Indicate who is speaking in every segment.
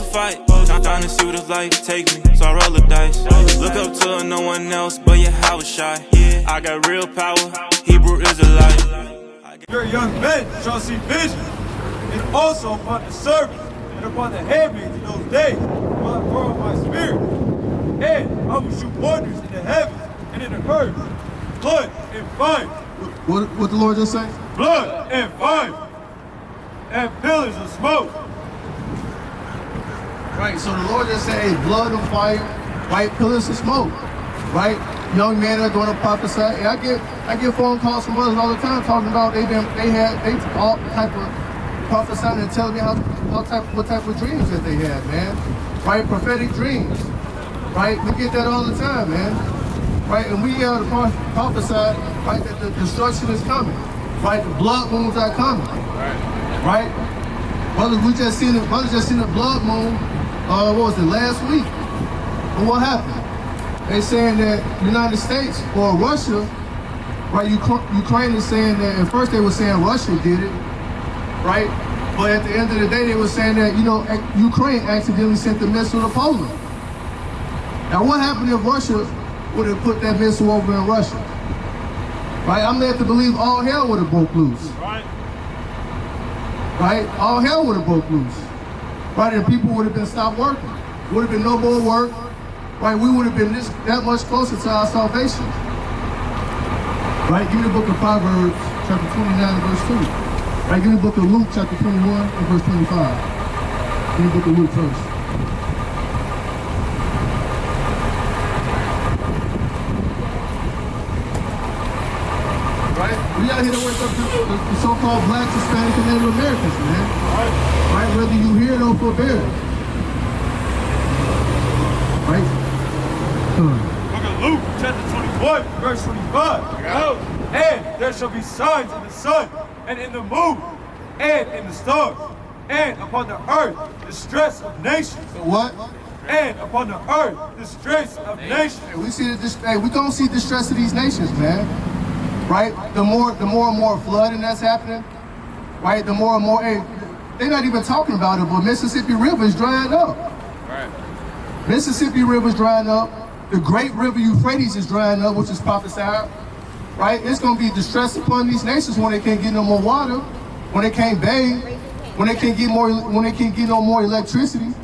Speaker 1: to fight, trying to see what it's like. Take me, so I roll the dice. Look up to no one else, but yeah, I was shy. I got real power, Hebrew Israelite.
Speaker 2: Your young men shall see vision, and also upon the servants, and upon the handmaids in those days, will I pour out my spirit. And I will shoot wonders in the heavens and in the earth, blood and fire.
Speaker 3: What the Lord just say?
Speaker 2: Blood and fire, and pillars of smoke.
Speaker 3: Right, so the Lord just said, hey, blood and fire, right, pillars of smoke, right? Young men are going to prophesy. And I get phone calls from brothers all the time talking about they all type of prophesying and telling me what type of dreams that they had, man. Right, prophetic dreams. Right, we get that all the time, man. Right, and we are to prophesy, right, that the destruction is coming. Right, the blood moons are coming. Right. Brothers, we just seen the blood moon. What was it, last week? And what happened? They saying that United States or Russia, right? Ukraine is saying that. At first they were saying Russia did it, right? But at the end of the day, they were saying that Ukraine accidentally sent the missile to Poland. Now, what happened if Russia would have put that missile over in Russia? Right? I'm led to believe all hell would have broke loose.
Speaker 2: Right.
Speaker 3: Right? All hell would have broke loose. Right? And people would have been stopped working. Would have been no more work. Right? We would have been that much closer to our salvation. Right? Give me the book of Proverbs, chapter 29 and verse 2. Right? Give me the book of Luke, chapter 21 and verse 25. Give me the book of Luke first. We out here to wake up the so-called Black, Hispanic, and Native Americans, man. Right? Whether you hear it or forbear it. Right?
Speaker 2: Look at Luke chapter 21, verse 25. And there shall be signs in the sun, and in the moon, and in the stars, and upon the earth the stress of nations.
Speaker 3: What?
Speaker 2: And upon the earth the stress of nations.
Speaker 3: We gonna see distress of these nations, man. Right? The more and more flooding that's happening, right? The more and more, they're not even talking about it, but Mississippi River is drying up.
Speaker 2: Right.
Speaker 3: Mississippi River is drying up. The great river Euphrates is drying up, which is prophesied. Right? It's going to be distress upon these nations when they can't get no more water, when they can't bathe, when they can't get no more electricity.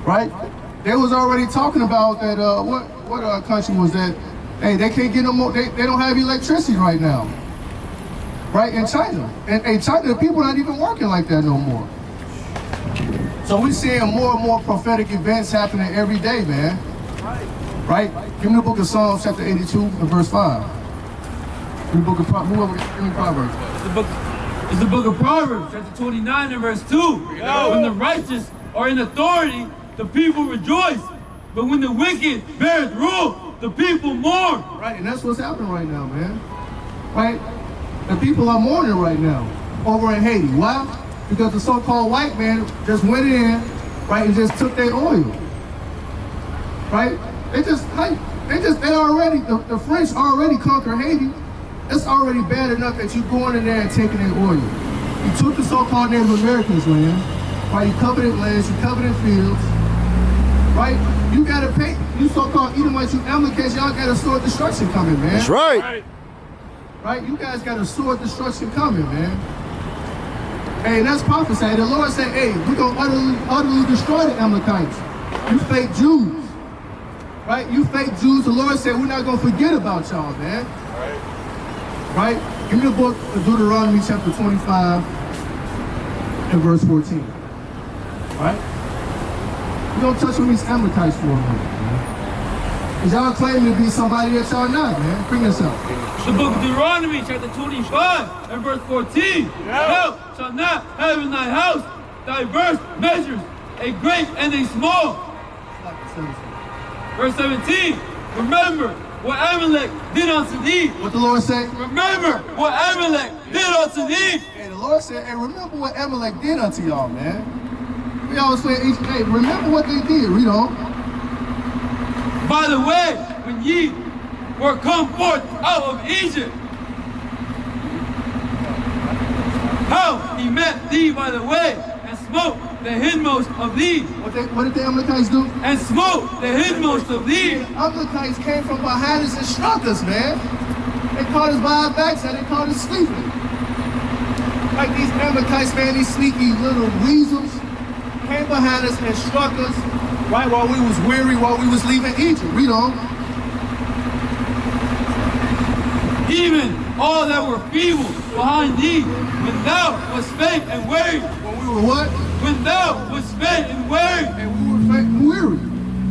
Speaker 3: Right? They was already talking about that. What country was that? Hey, they can't get no more, they don't have electricity right now. Right, in China. And in China, the people not even working like that no more. So we're seeing more and more prophetic events happening every day, man. Right? Give me the book of Psalms, chapter 82, and verse 5. Give me the book of Proverbs.
Speaker 4: It's the book of Proverbs, chapter 29, and verse 2. When the righteous are in authority, the people rejoice. But when the wicked beareth rule, the people mourn.
Speaker 3: Right, and that's what's happening right now, man. Right? The people are mourning right now over in Haiti. Why? Because the so-called white man just went in, right, and just took their oil. Right? The French already conquered Haiti. It's already bad enough that you going in there and taking their oil. You took the so-called Native Americans' land, right? You coveted lands, you coveted fields. Right? You gotta pay. You so-called Edomites, you Amalekites, y'all got a sword destruction coming, man.
Speaker 5: That's right.
Speaker 3: Right? You guys got a sword destruction coming, man. Hey, and that's prophesied. The Lord said, hey, we're gonna utterly destroy the Amalekites. You fake Jews. Right? You fake Jews. The Lord said, we're not gonna forget about y'all, man. Right? Give me the book of Deuteronomy, chapter 25, and verse 14. Right? You don't touch on these Amalekites for a minute, man. Because y'all claim to be somebody that y'all not, man. Bring this up.
Speaker 4: The book of Deuteronomy, chapter 25, and verse 14. Thou shalt not have in thy house diverse measures, a great and a small. Verse 17. Remember what Amalek did unto thee.
Speaker 3: What the Lord say?
Speaker 4: Remember what Amalek did unto thee.
Speaker 3: Hey, the Lord said, hey, remember what Amalek did unto y'all, man. We always say, hey, remember what they did, read on.
Speaker 4: By the way, when ye were come forth out of Egypt, how he met thee by the way, and smote the hindmost of thee.
Speaker 3: What did the Amalekites do?
Speaker 4: And smote the hindmost of thee.
Speaker 3: The Amalekites came from behind us and struck us, man. They caught us by our backs and they caught us sleeping. Like these Amalekites, man, these sneaky little weasels came behind us and struck us right while we was weary, while we was leaving Egypt. Read on.
Speaker 4: Even all that were feeble behind thee, when thou wast faint and weary.
Speaker 3: When we were what?
Speaker 4: When thou wast faint and weary.
Speaker 3: And we were faint and weary.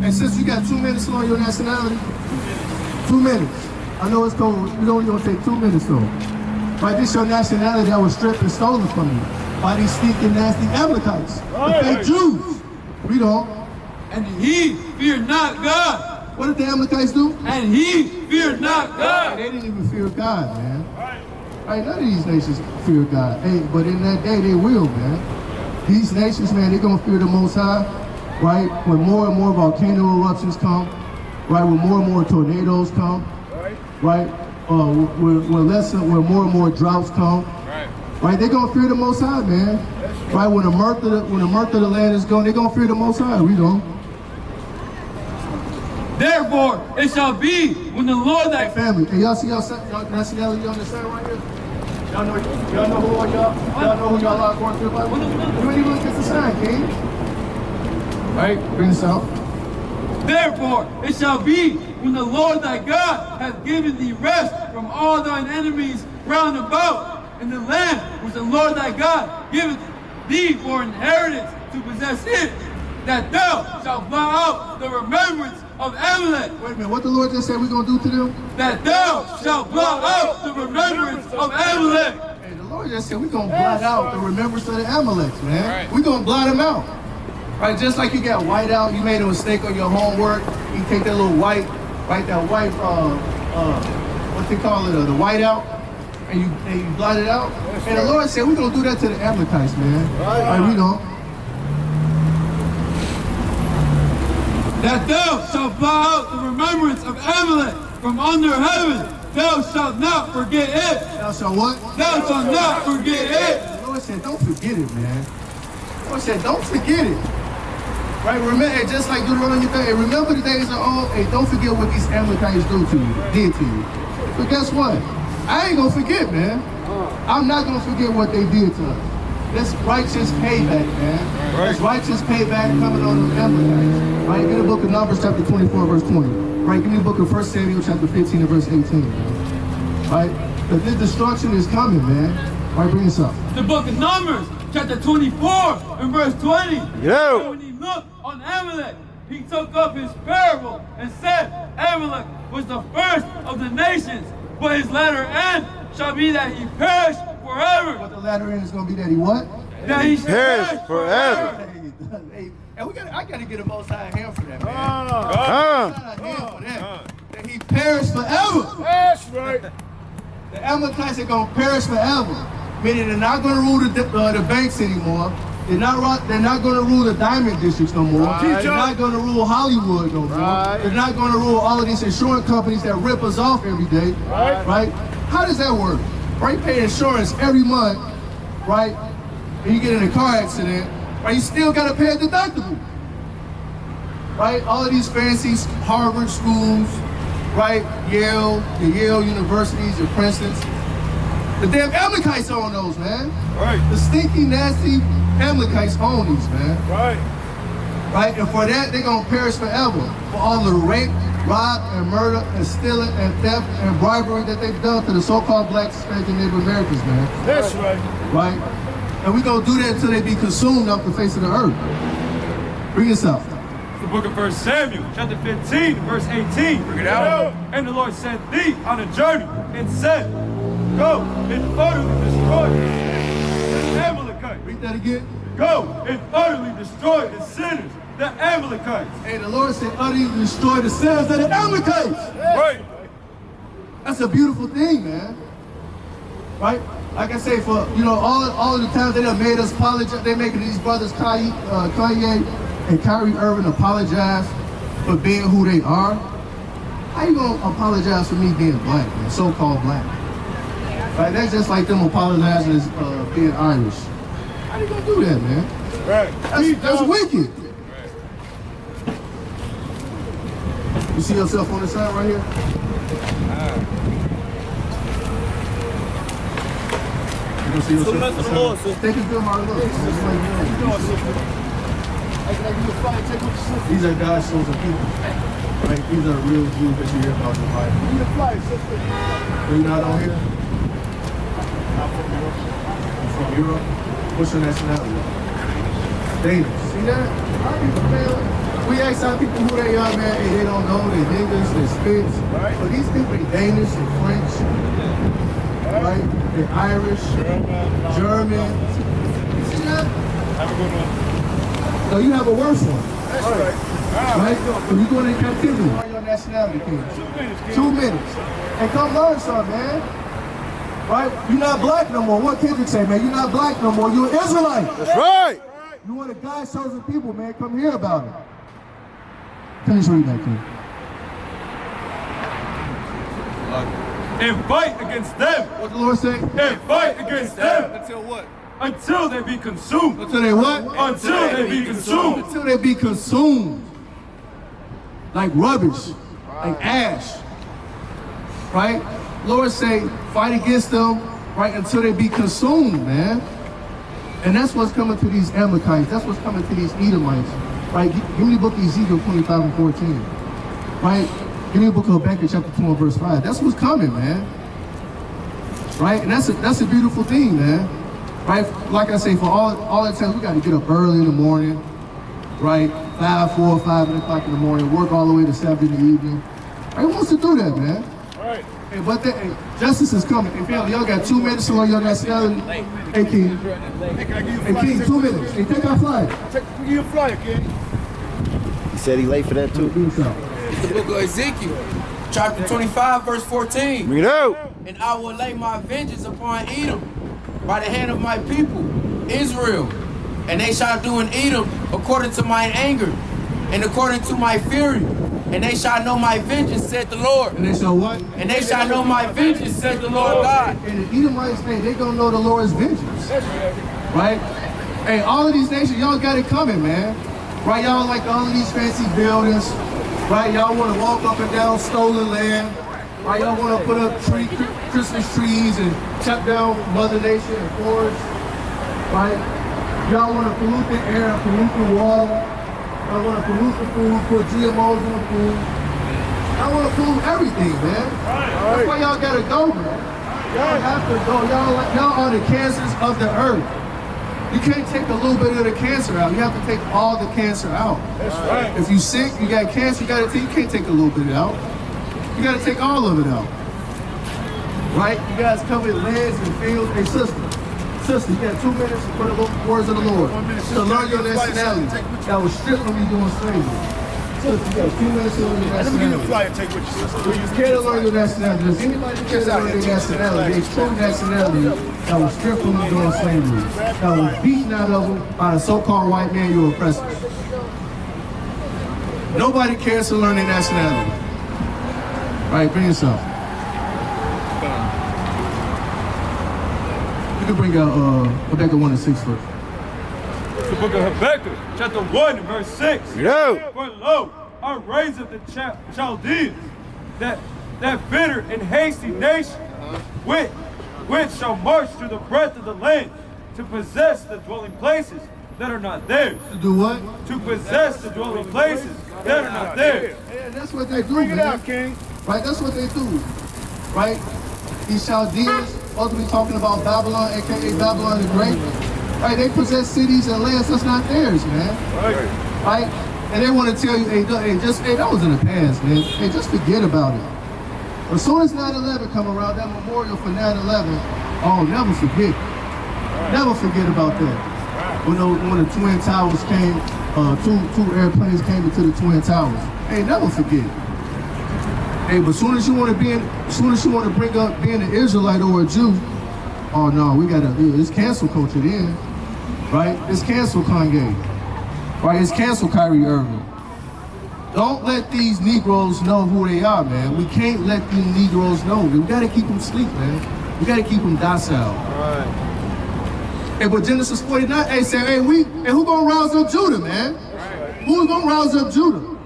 Speaker 3: And since you got 2 minutes on your nationality, 2 minutes. I know it's cold. We don't even take 2 minutes though. Right, this your nationality that was stripped and stolen from you by these sneaking, nasty Amalekites, the fake Jews. Read on.
Speaker 4: And he feared not God.
Speaker 3: What did the Amalekites do?
Speaker 4: And he feared not God.
Speaker 3: They didn't even fear God, man. Right, none of these nations fear God. Hey, but in that day, they will, man. These nations, man, they're going to fear the Most High, right? When more and more volcano eruptions come, right? When more and more tornadoes come, right? When more and more droughts come, right? They're going to fear the Most High, man. Right? When the mirth of the land is gone, they're going to fear the Most High. Read on.
Speaker 4: Therefore, it shall be when the Lord thy
Speaker 3: family. Hey, y'all see y'all nationality on the side right here? Y'all know who y'all are going to the Bible? You ain't even look at the sign, King. Right? Bring this out.
Speaker 4: Therefore, it shall be when the Lord thy God hath given thee rest from all thine enemies round about in the land which the Lord thy God giveth thee for inheritance to possess it, that thou shalt blot out the remembrance of Amalek.
Speaker 3: Wait a minute, what the Lord just said we're going to do to them?
Speaker 4: That thou shalt blot out the remembrance of Amalek.
Speaker 3: Hey, the Lord just said we're going to blot out the remembrance of the Amaleks, man. Right. We're going to blot them out. Right, just like you got white out, you made a mistake on your homework, you take that little white, right, that white, what they call it, the white out, and you blot it out. And the Lord said we're going to do that to the Amalekites, man. Right, we don't.
Speaker 4: That thou shalt blot out the remembrance of Amalek from under heaven. Thou shalt not forget it.
Speaker 3: Thou shalt what?
Speaker 4: Thou shalt not forget it.
Speaker 3: The Lord said, don't forget it, man. The Lord said, don't forget it. Right, remember, just like Deuteronomy 30, remember the days of old, hey, don't forget what these Amalekites did to you. But guess what? I ain't gonna forget, man. I'm not gonna forget what they did to us. This righteous payback, man. This righteous payback coming on the Amalekites. Right, give me the book of Numbers chapter 24, verse 20. Right, give me the book of 1 Samuel chapter 15 and verse 18. Right, but this destruction is coming, man. Right, bring this up.
Speaker 4: The book of Numbers chapter 24 and verse 20.
Speaker 5: Yo.
Speaker 4: When he looked on Amalek, he took up his parable and said, Amalek was the first of the nations, but his latter end shall be that he perish forever.
Speaker 3: But the latter end is going to be that he what?
Speaker 4: That he perish forever.
Speaker 3: Hey, and I got to get a Most High hand for that, man. That he perished forever.
Speaker 5: That's right.
Speaker 3: The Amalekites are going to perish forever. Meaning they're not going to rule the banks anymore. They're not going to rule the diamond districts no more. Right. They're not going to rule Hollywood no more. Right. They're not going to rule all of these insurance companies that rip us off every day. Right? How does that work? Right? You pay insurance every month, right? And you get in a car accident, right? You still got to pay a deductible. Right? All of these fancy Harvard schools, right? Yale, the Yale universities, the Princetons. The damn Amalekites own those, man.
Speaker 2: Right.
Speaker 3: The stinky, nasty Amalekites own these, man.
Speaker 2: Right.
Speaker 3: Right? And for that, they're going to perish forever. For all the rape, rob, and murder, and stealing, and theft, and bribery that they've done to the so-called black Hispanic and Native Americans, man.
Speaker 2: That's right.
Speaker 3: Right? And we're going to do that until they be consumed off the face of the earth. Bring this up.
Speaker 2: The book of 1 Samuel, chapter 15, verse 18. Bring it out. And the Lord sent thee on a journey and said, go and utterly destroy the Amalekites.
Speaker 3: Read that again.
Speaker 2: Go and utterly destroy the sinners, the Amalekites.
Speaker 3: And the Lord said, utterly destroy the sinners of the Amalekites.
Speaker 2: Right.
Speaker 3: That's a beautiful thing, man. Right? Like I say, for all of the times they done made us apologize, they making these brothers Kanye and Kyrie Irving apologize for being who they are. How you gonna apologize for me being black, man? So-called black. Right? That's just like them apologizing as being Irish. How you gonna do that, man?
Speaker 2: Right.
Speaker 3: That's wicked. You see yourself on the side right here? You don't see yourself on the side? Take a good hard look. These are God's chosen people. Right? These are real Jews that you hear about in the Bible. Are you not on here? You're from Europe? What's your nationality? Danish. See that? Our people, man, we ask our people who they are, man. Hey, they don't know. They're English, they're Spanish. Right. But these people are Danish and French. Right? They're Irish, German. You see that?
Speaker 2: Have a good one.
Speaker 3: So you have a worse one.
Speaker 2: That's right.
Speaker 3: Right? So you're going in captivity. What are your nationality, King? 2 minutes. And come learn something, man. Right? You're not black no more. What Kendrick say, man? You're not black no more. You're an Israelite.
Speaker 2: That's right.
Speaker 3: You one of God's chosen people, man. Come hear about it. Finish reading that, King.
Speaker 4: And fight against them.
Speaker 3: What the Lord say?
Speaker 4: And fight against them.
Speaker 2: Until what?
Speaker 4: Until they be consumed.
Speaker 3: Until they what?
Speaker 4: Until they be consumed.
Speaker 3: Until they be consumed. Like rubbish. Like ash. Right? Lord say, fight against them, right, until they be consumed, man. And that's what's coming to these Amalekites. That's what's coming to these Edomites. Right? Give me the book of Ezekiel 25 and 14. Right? Give me the book of Habakkuk chapter 2 and verse 5. That's what's coming, man. Right? And that's a beautiful thing, man. Right? Like I say, for all the time, we got to get up early in the morning. Right? 5, 4, 5 o'clock in the morning. Work all the way to 7 in the evening. Right? Who wants to do that, man?
Speaker 2: Right.
Speaker 3: Hey, but justice is coming. Hey, family, y'all got 2 minutes to learn your nationality. Hey, King.
Speaker 2: Hey, can I give you a
Speaker 3: Hey,
Speaker 2: flyer?
Speaker 3: King, 2 minutes. Hey, take our flyer.
Speaker 2: Give you a flyer, King.
Speaker 5: He said he late for that too.
Speaker 3: Do something.
Speaker 6: The book of Ezekiel, chapter 25, verse 14.
Speaker 5: Bring it out.
Speaker 6: And I will lay my vengeance upon Edom by the hand of my people, Israel. And they shall do in Edom according to mine anger and according to my fury. And they shall know my vengeance, said the Lord.
Speaker 3: And they shall what?
Speaker 6: And they shall know my vengeance, said the Lord God.
Speaker 3: And the Edomites, hey, they gonna know the Lord's vengeance. Right? Hey, all of these nations, y'all got it coming, man. Right? Y'all like all of these fancy buildings. Right? Y'all want to walk up and down stolen land. Right? Y'all want to put up Christmas trees and chop down Mother Nature and forests. Right? Y'all want to pollute the air, pollute the water. Y'all want to pollute the food, put GMOs in the food. Y'all want to pollute everything, man. That's why y'all gotta go, man. Y'all have to go. Y'all are the cancers of the earth. You can't take a little bit of the cancer out. You have to take all the cancer out.
Speaker 2: That's right.
Speaker 3: If you sick, you got cancer, you can't take a little bit out. You gotta take all of it out. Right? You guys cover lands and fields. Hey, sister, you got 2 minutes for the words of the Lord.
Speaker 2: 1 minute.
Speaker 3: To learn your nationality. That was stripped from you doing slavery. Sister, you got 2 minutes to learn your
Speaker 2: Let me give you a
Speaker 3: nationality.
Speaker 2: flyer. Take with you, sister.
Speaker 3: If you care to learn your nationality, does anybody care to learn their nationality? They true nationality that was stripped from you during slavery, that was beaten out of them by the so-called white man you oppressed. Nobody cares to learn their nationality. Right, bring yourself. You can bring out Habakkuk 1 and 6 first.
Speaker 4: The book of Habakkuk, chapter 1, verse 6.
Speaker 5: Bring it out.
Speaker 4: For lo, I raise up the Chaldeans, that bitter and hasty nation, which shall march through the breadth of the land, to possess the dwelling places that are not theirs.
Speaker 3: To do what?
Speaker 4: To possess the dwelling places that are not theirs.
Speaker 3: Yeah, that's what they do,
Speaker 2: Bring it
Speaker 3: man.
Speaker 2: out, King.
Speaker 3: Right, that's what they do. Right? These Chaldeans, ultimately talking about Babylon, aka Babylon the Great. Right, they possess cities and lands that's not theirs, man. Right? And they want to tell you, hey, that was in the past, man. Hey, just forget about it. As soon as 9/11 come around, that memorial for 9/11, oh, never forget. Never forget about that. When the Twin Towers came, two airplanes came into the Twin Towers. Hey, never forget. Hey, but as soon as you want to bring up being an Israelite or a Jew, oh no, it's cancel culture then, right? It's cancel Kanye, right? It's cancel Kyrie Irving. Don't let these Negroes know who they are, man. We can't let these Negroes know. We gotta keep them asleep, man. We gotta keep them docile.
Speaker 2: Right.
Speaker 3: Hey, but Genesis 49, hey, say, hey, who gonna rouse up Judah, man? Who's gonna rouse up Judah?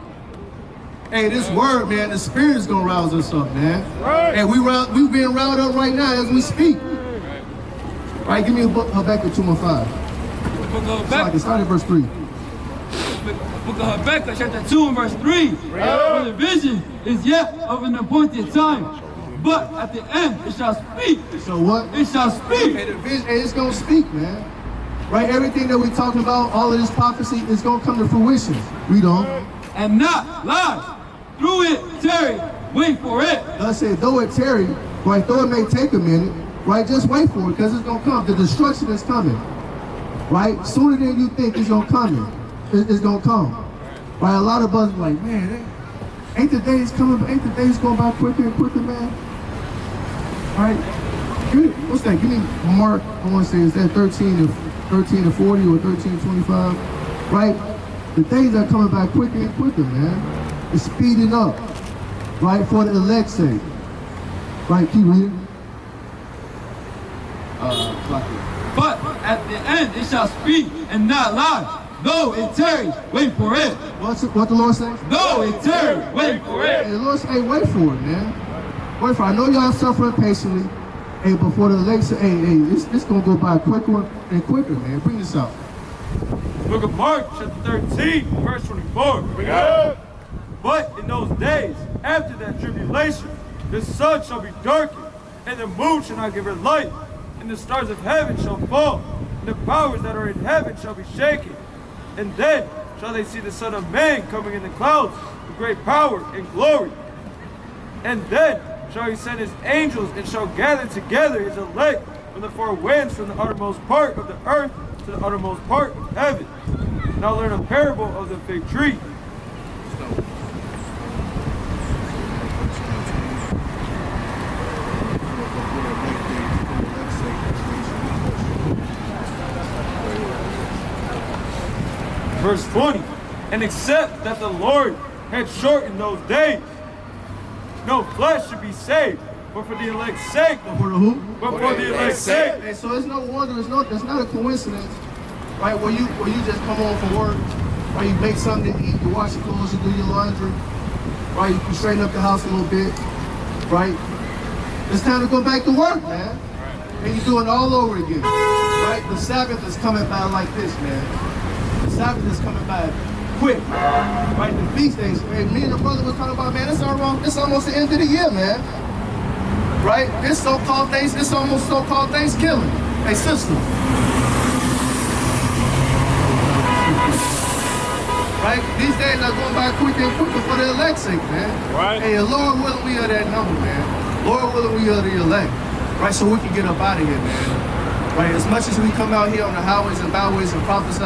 Speaker 3: Hey, this word, man, the Spirit is gonna rouse us up, man. Hey, we being roused up right now as we speak. Right, give me a book, Habakkuk 2:5. Start at verse 3.
Speaker 4: Book of Habakkuk, chapter 2 and verse 3. For the vision is yet of an appointed time, but at the end it shall speak.
Speaker 3: So what?
Speaker 4: It shall speak.
Speaker 3: Hey, the vision, hey, it's gonna speak, man. Right, everything that we're talking about, all of this prophecy is gonna come to fruition. Read on.
Speaker 4: And not lie. Through it, tarry, wait for it.
Speaker 3: I said, though it tarry, right, though it may take a minute, right, just wait for it, because it's gonna come. The destruction is coming. Right? Sooner than you think it's gonna come. It's gonna come. Right? A lot of us like, man, ain't the days coming, ain't the days going by quicker and quicker, man? Right? What's that? Give me Mark, I wanna say, is that 13 to 40 or 13 to 25? Right? The days are coming by quicker and quicker, man. It's speeding up. Right? For the elect's sake. Right? Keep reading.
Speaker 4: But at the end it shall speak and not lie. Though it tarry, wait for it.
Speaker 3: What the Lord say?
Speaker 4: Though it tarry, wait for it.
Speaker 3: Hey, the Lord say, hey, wait for it, man. Wait for it. I know y'all suffering patiently. Hey, but for the elect, hey, it's gonna go by quicker and quicker, man. Bring this out.
Speaker 2: Book of Mark, chapter 13, verse 24. But in those days, after that tribulation, the sun shall be darkened, and the moon shall not give her light, and the stars of heaven shall fall, and the powers that are in heaven shall be shaken. And then shall they see the Son of Man coming in the clouds with great power and glory. And then shall he send his angels, and shall gather together his elect from the four winds, from the uttermost part of the earth to the uttermost part of heaven. And I'll learn a parable of the fig tree. Verse 20, and except that the Lord had shortened those days, no flesh should be saved, but for the elect's sake.
Speaker 3: For the who?
Speaker 2: But for the elect's sake.
Speaker 3: Hey, so it's no wonder, it's not a coincidence, right? Where you just come home from work, right? You make something to eat, you wash your clothes, you do your laundry, right? You straighten up the house a little bit, right? It's time to go back to work, man. And you do it all over again, right? The Sabbath is coming by like this, man. The Sabbath is coming by quick, right? The feast days, man. Me and the brother was talking about, man, it's almost the end of the year, man. Right? This so-called almost so-called Thanksgiving. Hey, sister. Right? These days are going by quicker and quicker for the elect's sake, man.
Speaker 2: Right.
Speaker 3: Hey, Lord willing, we are that number, man. Lord willing, we are the elect. Right? So we can get up out of here, man. Right? As much as we come out here on the highways and byways and prophesy,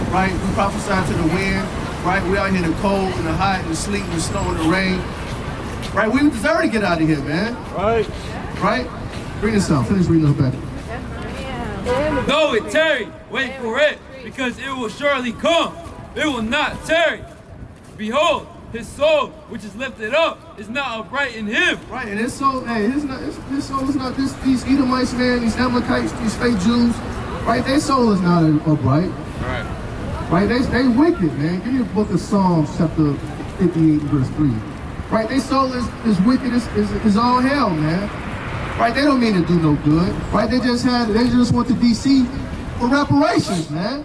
Speaker 3: right? We prophesy to the wind, right? We out here in the cold, in the hot, in the sleet, in the snow, in the rain. Right? We deserve to get out of here, man.
Speaker 2: Right.
Speaker 3: Right? Bring this out. Finish reading the back.
Speaker 4: Though it tarry, wait for it, because it will surely come. It will not tarry. Behold, his soul, which is lifted up, is not upright in him.
Speaker 3: Right, and his soul, hey, his soul is not these Edomites, man, these Amalekites, these fake Jews, right? Their soul is not upright.
Speaker 4: Right.
Speaker 3: Right, they wicked, man. Give me the book of Psalms, chapter 58, verse 3. Right, their soul is wicked, is all hell, man. Right, they don't mean to do no good. Right, they just went to DC for reparations, man.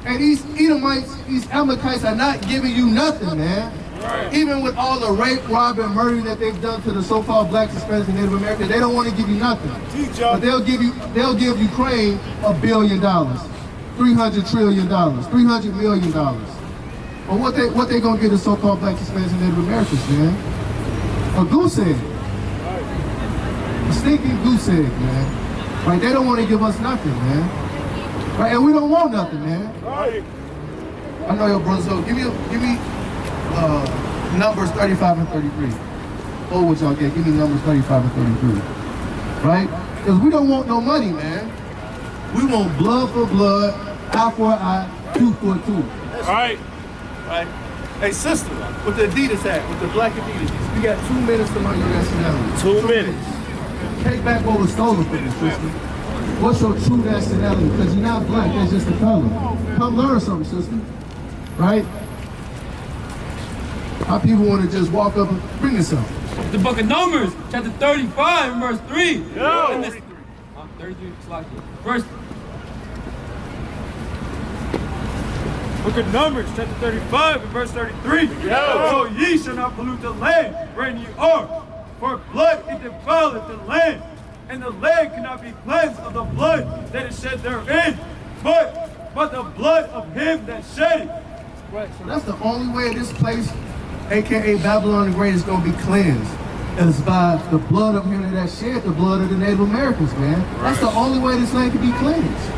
Speaker 3: And these Edomites, these Amalekites are not giving you nothing, man. Right. Even with all the rape, rob, and murder that they've done to the so-called blacks, Hispanics, and Native Americans, they don't want to give you nothing. But they'll give Ukraine $1 billion, $300 trillion, $300 million. But what they gonna get the so-called blacks, Hispanics, and Native Americans, man? A goose egg. A stinking goose egg, man. Right? They don't want to give us nothing, man. Right? And we don't want nothing, man.
Speaker 2: Right.
Speaker 3: I know your brother, so give me Numbers 35 and 33. Oh, what y'all get? Give me Numbers 35 and 33. Right? Because we don't want no money, man. We want blood for blood, eye for eye, tooth for a tooth.
Speaker 2: Right.
Speaker 3: Right? Hey, sister, with the Adidas hat, with the black Adidas, we got 2 minutes to learn your nationality.
Speaker 2: 2 minutes.
Speaker 3: Take back what was stolen from you, sister. What's your true nationality? Because you're not black, that's just the color. Come learn something, sister. Right? How people want to just walk up and bring this up.
Speaker 4: The book of Numbers, chapter 35, and verse 3.
Speaker 2: Yo!
Speaker 4: 33, verse.
Speaker 2: Book of Numbers, chapter 35 and verse 33. So ye shall not pollute the land wherein ye are, for blood it defileth the land, and the land cannot be cleansed of the blood that is shed therein, but the blood of him that shed it.
Speaker 3: Right, so that's the only way this place, aka Babylon the Great, is going to be cleansed. Is by the blood of him that shed the blood of the Native Americans, man. That's the only way this land can be cleansed.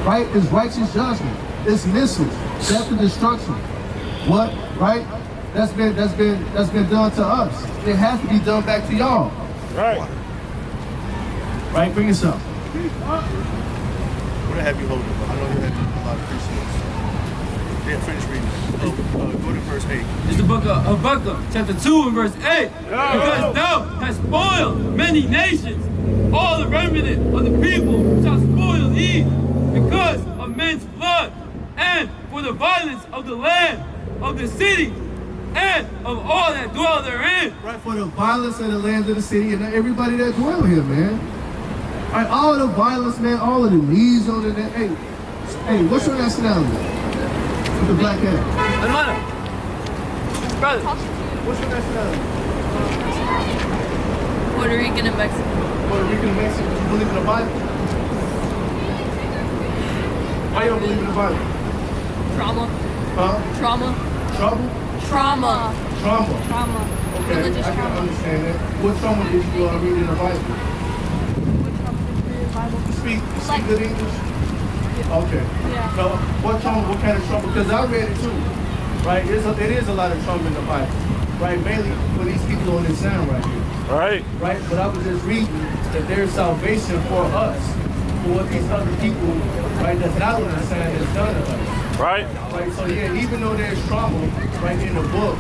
Speaker 3: Right? It's righteous judgment. It's missiles, death and destruction. What? Right? That's been done to us. It has to be done back to y'all.
Speaker 2: Right.
Speaker 3: Right? Bring us up.
Speaker 5: What have you holding? I know you had a lot of appreciation. Yeah, finish reading. Go to verse 8.
Speaker 4: It's the book of Habakkuk, chapter 2 and verse 8. Because thou hast spoiled many nations, all the remnant of the people shall spoil thee, because of men's blood, and for the violence of the land, of the city, and of all that dwell therein.
Speaker 3: Right, for the violence of the land of the city and everybody that dwell here, man. Right, all the violence, man, all of the knees on the hey, what's your nationality? With the black hat.
Speaker 4: Hermano, brother,
Speaker 3: What's your nationality?
Speaker 7: Puerto Rican and Mexican.
Speaker 3: Puerto Rican and Mexican. You believe in the Bible? Why you don't believe in the Bible?
Speaker 7: Trauma.
Speaker 3: Huh?
Speaker 7: Trauma.
Speaker 3: Trouble?
Speaker 7: Trauma.
Speaker 3: Trauma.
Speaker 7: Trauma.
Speaker 3: Okay,
Speaker 7: Religious
Speaker 3: I can
Speaker 7: trauma.
Speaker 3: understand that. What trauma did you read in the Bible?
Speaker 7: What trauma did you read in the Bible?
Speaker 3: You speak
Speaker 7: Like-
Speaker 3: good English? Okay.
Speaker 7: Yeah.
Speaker 3: So, what trauma, what kind of trauma? Because I read it too, right? It is a lot of trauma in the Bible, right? Mainly for these people on this sound right here,
Speaker 2: Right.
Speaker 3: right? But I was just reading that there's salvation for us, for what these other people, right, that's not on the sound has done to us.
Speaker 2: Right.
Speaker 3: Right, so yeah, even though there's trauma, right, in the book,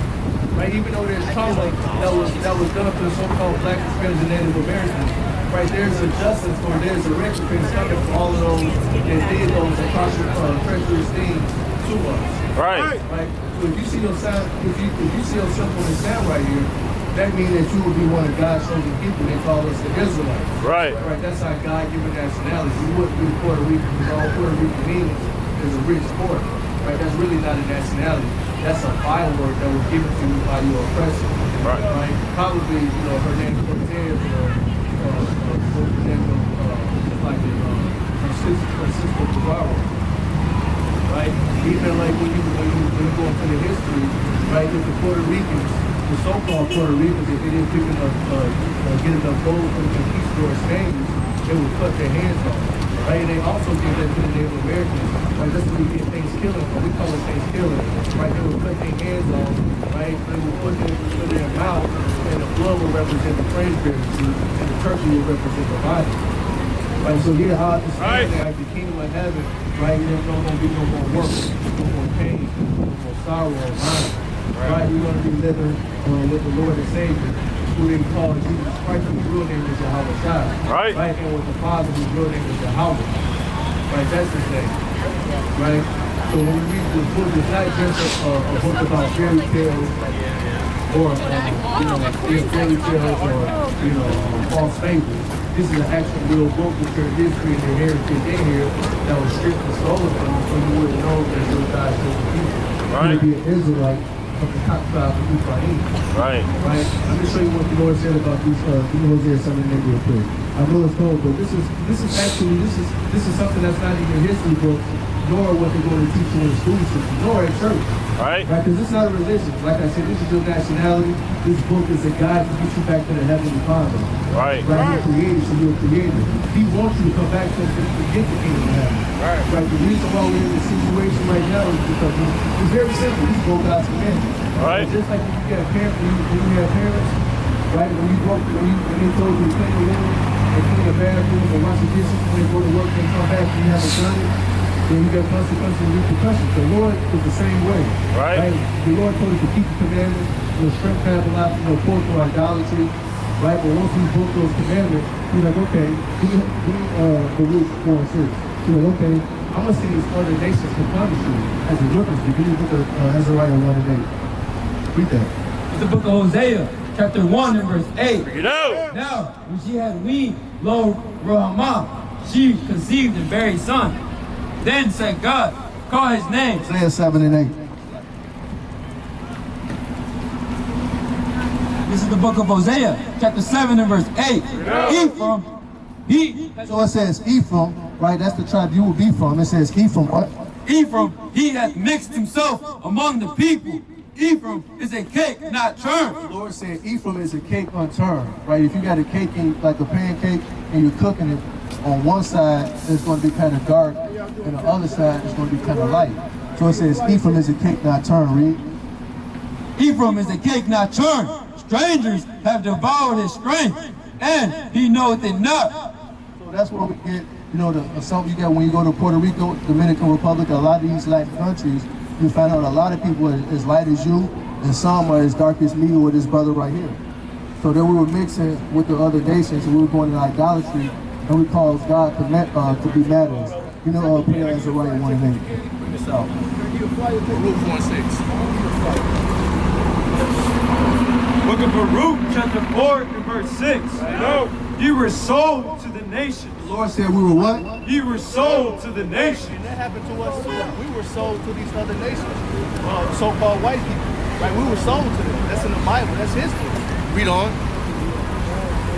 Speaker 3: right, even though there's trauma that was done to the so-called Black Hispanics and Native Americans, right, there's a justice or there's a recompense coming for all of those that did those treacherous things to us.
Speaker 2: Right.
Speaker 3: Right. So if you see yourself, if you see yourself on the sound right here, that means that you will be one of God's chosen people. They call us the Israelites.
Speaker 2: Right.
Speaker 3: Right. That's our God-given nationality. We wouldn't be Puerto Rican because all Puerto Rican means is a rich port. Right. That's really not a nationality. That's a byword that was given to you by your oppressor.
Speaker 2: Right.
Speaker 3: Right. Probably, her name Cortez or the name of Francisco Pizarro. Right. Even like when you go into the history, right, with the Puerto Ricans, the so-called Puerto Ricans, if they didn't pick enough, get enough gold from the conquistador Spaniards, they would cut their hands off. Right, and they also did that to the Native Americans. Right, that's when we get Thanksgiving, or we call it Thanksgiving. Right, they would cut their hands off. Right, they would put it in their mouth, and the blood would represent the praise bearing fruit, and the turkey would represent the body. Right, so yeah, I understand that like the kingdom of heaven, right, there's no gonna be no more work, no more pain, no more sorrow or mind. Right, we're gonna be living with the Lord and Savior, who they call Jesus Christ, whose real name is Yahweh Shai.
Speaker 2: Right.
Speaker 3: Right, and with the Father, whose real name is Yahweh. Right, that's his name. Right? So when we read this book, it's not just a book about fairy tales or fairy tales or false fables. This is an actual real book with your history and your heritage in here that was stripped and stolen from you, so you wouldn't know that you're God's chosen people.
Speaker 2: Right.
Speaker 3: You would be an Israelite of the top tribe of Ephraim.
Speaker 2: Right.
Speaker 3: Right? Let me show you what the Lord said about these. Give me Hosea 7 real quick. I know it's cold, but this is something that's not in your history book, nor what they're going to teach you in the school system, nor at church.
Speaker 2: Right.
Speaker 3: Right? Because it's not a religion. Like I said, this is your nationality. This book is a guide to get you back to the Heavenly Father.
Speaker 2: Right.
Speaker 3: Right? He created, so you're created. He wants you to come back to him to get the kingdom of heaven.
Speaker 2: Right.
Speaker 3: Right? The reason why we're in this situation right now is because it's very simple. We broke God's commandments.
Speaker 2: Right.
Speaker 3: Just like when you have parents, right? When they told you to clean the room, or clean the bathroom, or wash the dishes, when they go to work and come back and you haven't done it, then you got consequences and repercussions. The Lord is the same way.
Speaker 2: Right.
Speaker 3: The Lord told us to keep the commandments, strength crab a lot, pork or idolatry. right? But once we broke those commandments, he's like, okay, give me Baruch 4:6. He's like, okay, I'm gonna see these other nations to punish you as a witness. Give me the book of Ezra 1:8. Read that.
Speaker 4: It's the book of Hosea, chapter 1 and verse 8.
Speaker 8: Bring it out.
Speaker 4: Now, when she had weaned Lo Ruhamah, she conceived and bare a son. Then said God, call his name.
Speaker 3: Hosea 7 and 8.
Speaker 4: This is the book of Hosea, chapter 7 and verse 8. Ephraim,
Speaker 3: So it says Ephraim, right? That's the tribe you will be from. It says Ephraim, what?
Speaker 4: Ephraim, he hath mixed himself among the people. Ephraim is a cake not churned.
Speaker 3: The Lord said Ephraim is a cake unturned, right? If you got a cake in, like a pancake and you're cooking it, on one side it's going to be kind of dark and the other side it's going to be kind of light. So it says Ephraim is a cake not turned, read.
Speaker 4: Ephraim is a cake not churned. Strangers have devoured his strength, and he knoweth it not.
Speaker 3: So that's where we get, you know, the something you get when you go to Puerto Rico, Dominican Republic, a lot of these Latin countries, you find out a lot of people are as light as you, and some are as dark as me or this brother right here. So then we were mixing with the other nations, and we were going into idolatry, and we caused God to be mad at us. You know, put it as a right one name. Bring this out.
Speaker 5: Baruch 1:6.
Speaker 2: Book of Baruch, chapter 4 and verse 6. You were sold to the nations.
Speaker 3: The Lord said we were what?
Speaker 2: You were sold to the nations.
Speaker 5: And that happened to us too. We were sold to these other nations, so-called white people. Right? We were sold to them. That's in the Bible. That's history. Read on.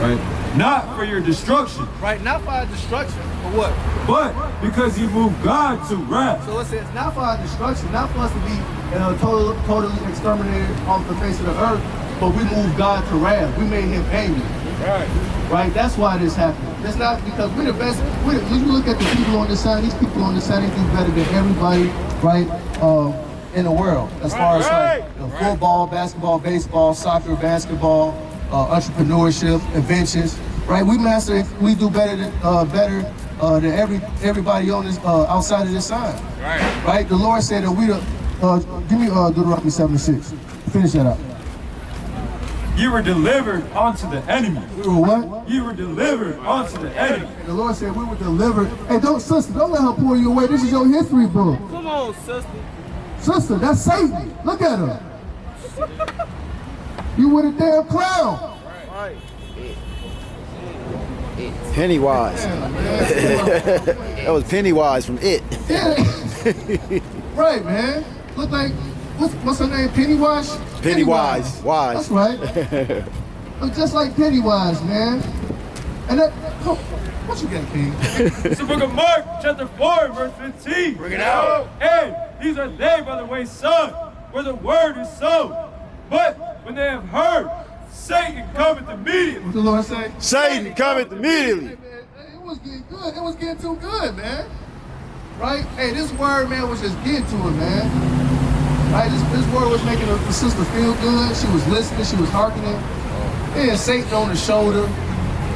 Speaker 2: Right. Not for your destruction.
Speaker 5: Right? Not for our destruction. For what?
Speaker 2: But because you moved God to wrath.
Speaker 3: So it says not for our destruction, not for us to be totally exterminated off the face of the earth, but we moved God to wrath. We made him angry. Right? That's why this happened. It's not because we're the best. If you look at the people on this side, these people on this side, they do better than everybody, right, in the world. As far as like football, basketball, baseball, soccer, basketball, entrepreneurship, inventions, right? We do better than everybody on this outside of this sign. Right? The Lord said that we give me Deuteronomy 7:6. Finish that up.
Speaker 2: You were delivered onto the enemy.
Speaker 3: We were what?
Speaker 2: You were delivered onto the enemy.
Speaker 3: The Lord said we were delivered. Hey, sister, don't let her pull you away. This is your history book.
Speaker 8: Come on, sister.
Speaker 3: Sister, that's Satan. Look at her. You with a damn clown.
Speaker 8: Right.
Speaker 9: Pennywise. That was Pennywise from It.
Speaker 3: Yeah. Right, man. Look like, what's her name? Pennywise?
Speaker 9: Pennywise. Wise.
Speaker 3: That's right. Look just like Pennywise, man. And that, what you got, King?
Speaker 2: It's the book of Mark, chapter 4, verse 15.
Speaker 5: Bring it out.
Speaker 2: And these are they by the way sown, where the word is sown. But when they have heard, Satan cometh immediately.
Speaker 3: What the Lord say?
Speaker 9: Satan cometh immediately.
Speaker 3: Hey, man, it was getting good. It was getting too good, man. Right? Hey, this word, man, was just getting to it, man. Right? This word was making the sister feel good. She was listening. She was hearkening. And Satan on the shoulder,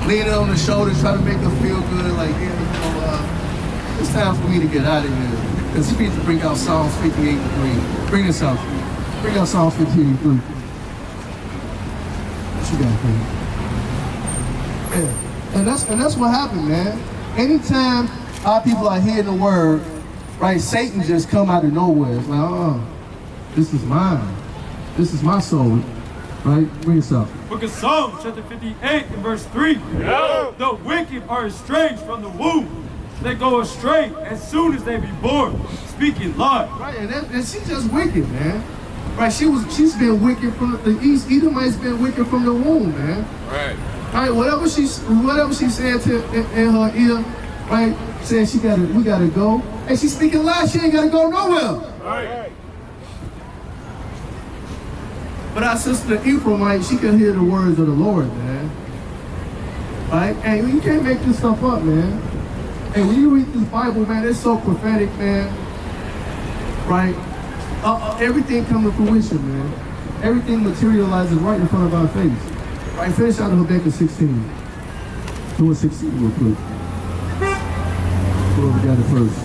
Speaker 3: leaning on the shoulder, trying to make her feel good. Like, yeah, you know, it's time for me to get out of here. Because he needs to bring out Psalms 58:3. Bring this out. Bring out Psalms 58:3. What you got, man? Yeah. And that's what happened, man. Anytime our people are hearing the word, right, Satan just come out of nowhere. It's like, this is mine. This is my soul. Right? Bring this up.
Speaker 2: Book of Psalms, chapter 58 and verse 3. The wicked are estranged from the womb. They go astray as soon as they be born, speaking lies.
Speaker 3: Right, and she's just wicked, man. Right, she's been wicked from the East. Edomite's been wicked from the womb, man.
Speaker 6: Right.
Speaker 3: Right, whatever she said in her ear, right, saying we gotta go. And she's speaking lies, she ain't gotta go nowhere.
Speaker 2: Right.
Speaker 3: But our sister Ephraimite, she can hear the words of the Lord, man. Right? Hey, you can't make this stuff up, man. Hey, when you read this Bible, man, it's so prophetic, man. Right? Everything comes to fruition, man. Everything materializes right in front of our face. Right? Finish out of Habakkuk 16. Do a 16 real quick. Whoever got it first.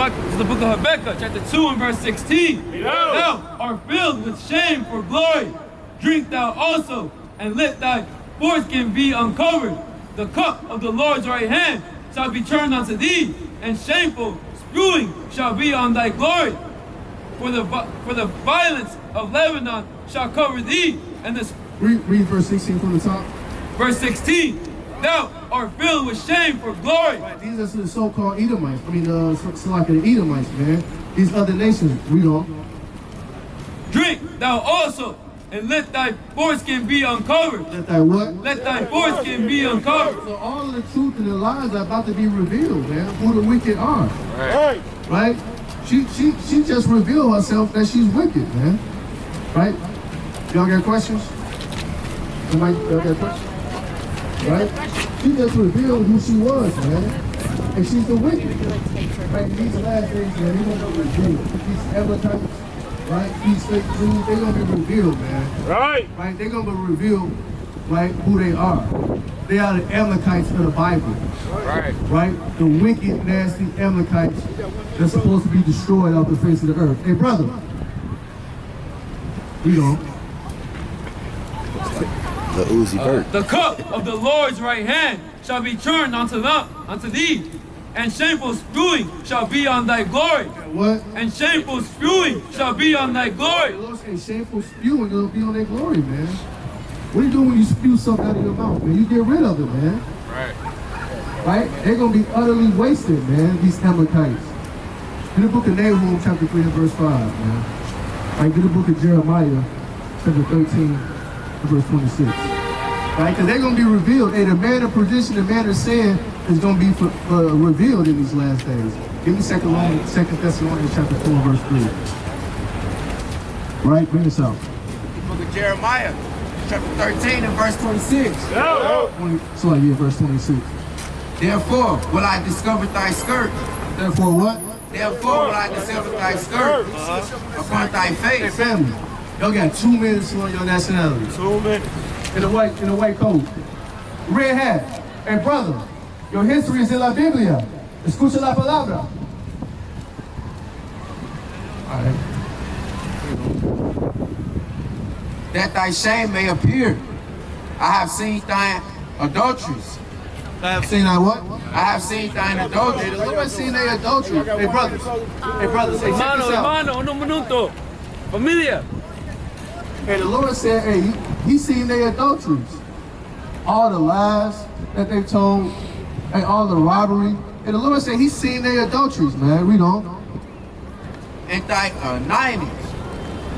Speaker 4: It's the book of Habakkuk, chapter 2 and verse 16. Now are filled with shame for glory, Drink thou also, and let thy foreskin be uncovered. The cup of the Lord's right hand shall be turned unto thee, and shameful spewing shall be on thy glory. For the violence of Lebanon shall cover thee, and the
Speaker 3: Read verse 16 from the top.
Speaker 4: verse 16. Thou art filled with shame for glory.
Speaker 3: Right, these are the so-called Edomites. I mean, so like the Edomites, man. These other nations, read on.
Speaker 4: Drink thou also, and let thy foreskin be uncovered.
Speaker 3: Let thy what?
Speaker 4: Let thy foreskin be uncovered.
Speaker 3: So all of the truth and the lies are about to be revealed, man. Who the wicked are.
Speaker 9: Right.
Speaker 3: Right? She just revealed herself that she's wicked, man. Right? Y'all got questions? Y'all got questions? Right? She just revealed who she was, man. And she's the wicked. Right? These last days, man, they're gonna be revealed. These Amalekites, right? These fake Jews, they're gonna be revealed, man.
Speaker 2: Right.
Speaker 3: Right? They're gonna be revealed, right, who they are. They are the Amalekites of the Bible.
Speaker 2: Right.
Speaker 3: Right? The wicked, nasty Amalekites that's supposed to be destroyed off the face of the earth. Hey, brother. Read on.
Speaker 9: The Uzi Vert.
Speaker 4: The cup of the Lord's right hand shall be turned unto thee, and shameful spewing shall be on thy glory.
Speaker 3: What?
Speaker 4: And shameful spewing shall be on thy glory.
Speaker 3: The Lord says shameful spewing will be on their glory, man. What do you do when you spew something out of your mouth, man? You get rid of it, man.
Speaker 2: Right.
Speaker 3: Right? They're going to be utterly wasted, man, these Amalekites. In the book of Nahum, chapter 3 and verse 5, man. Right, get the book of Jeremiah, chapter 13 and verse 26. Right? Because they're going to be revealed. Hey, the man of perdition, the man of sin is going to be revealed in these last days. Give me 2 Thessalonians chapter 4 verse 3. Right? Bring this out.
Speaker 6: The book of Jeremiah, chapter 13 and verse 26.
Speaker 3: So yeah, verse 26.
Speaker 6: Therefore will I discover thy skirt.
Speaker 3: Therefore what?
Speaker 6: Therefore will I discover thy skirt upon thy
Speaker 3: Hey
Speaker 6: face.
Speaker 3: family, y'all got 2 minutes on your nationality.
Speaker 2: 2 minutes.
Speaker 3: In a white coat. Red hat. Hey brother, your history is in la Biblia. Escucha la palabra. Alright.
Speaker 6: That thy shame may appear. I have seen thine adulteries.
Speaker 3: I have seen that what?
Speaker 6: I have seen thine
Speaker 3: Hey,
Speaker 6: adulteries.
Speaker 3: the Lord seen their adultery. Hey brothers. Hey brothers, hey, check this out.
Speaker 4: unos minutos. Familia.
Speaker 3: Hey, the Lord said, hey, he seen their adulteries. All the lies that they told, and all the robbery. And the Lord said he seen their adulteries, man. Read on.
Speaker 6: And thy nightings,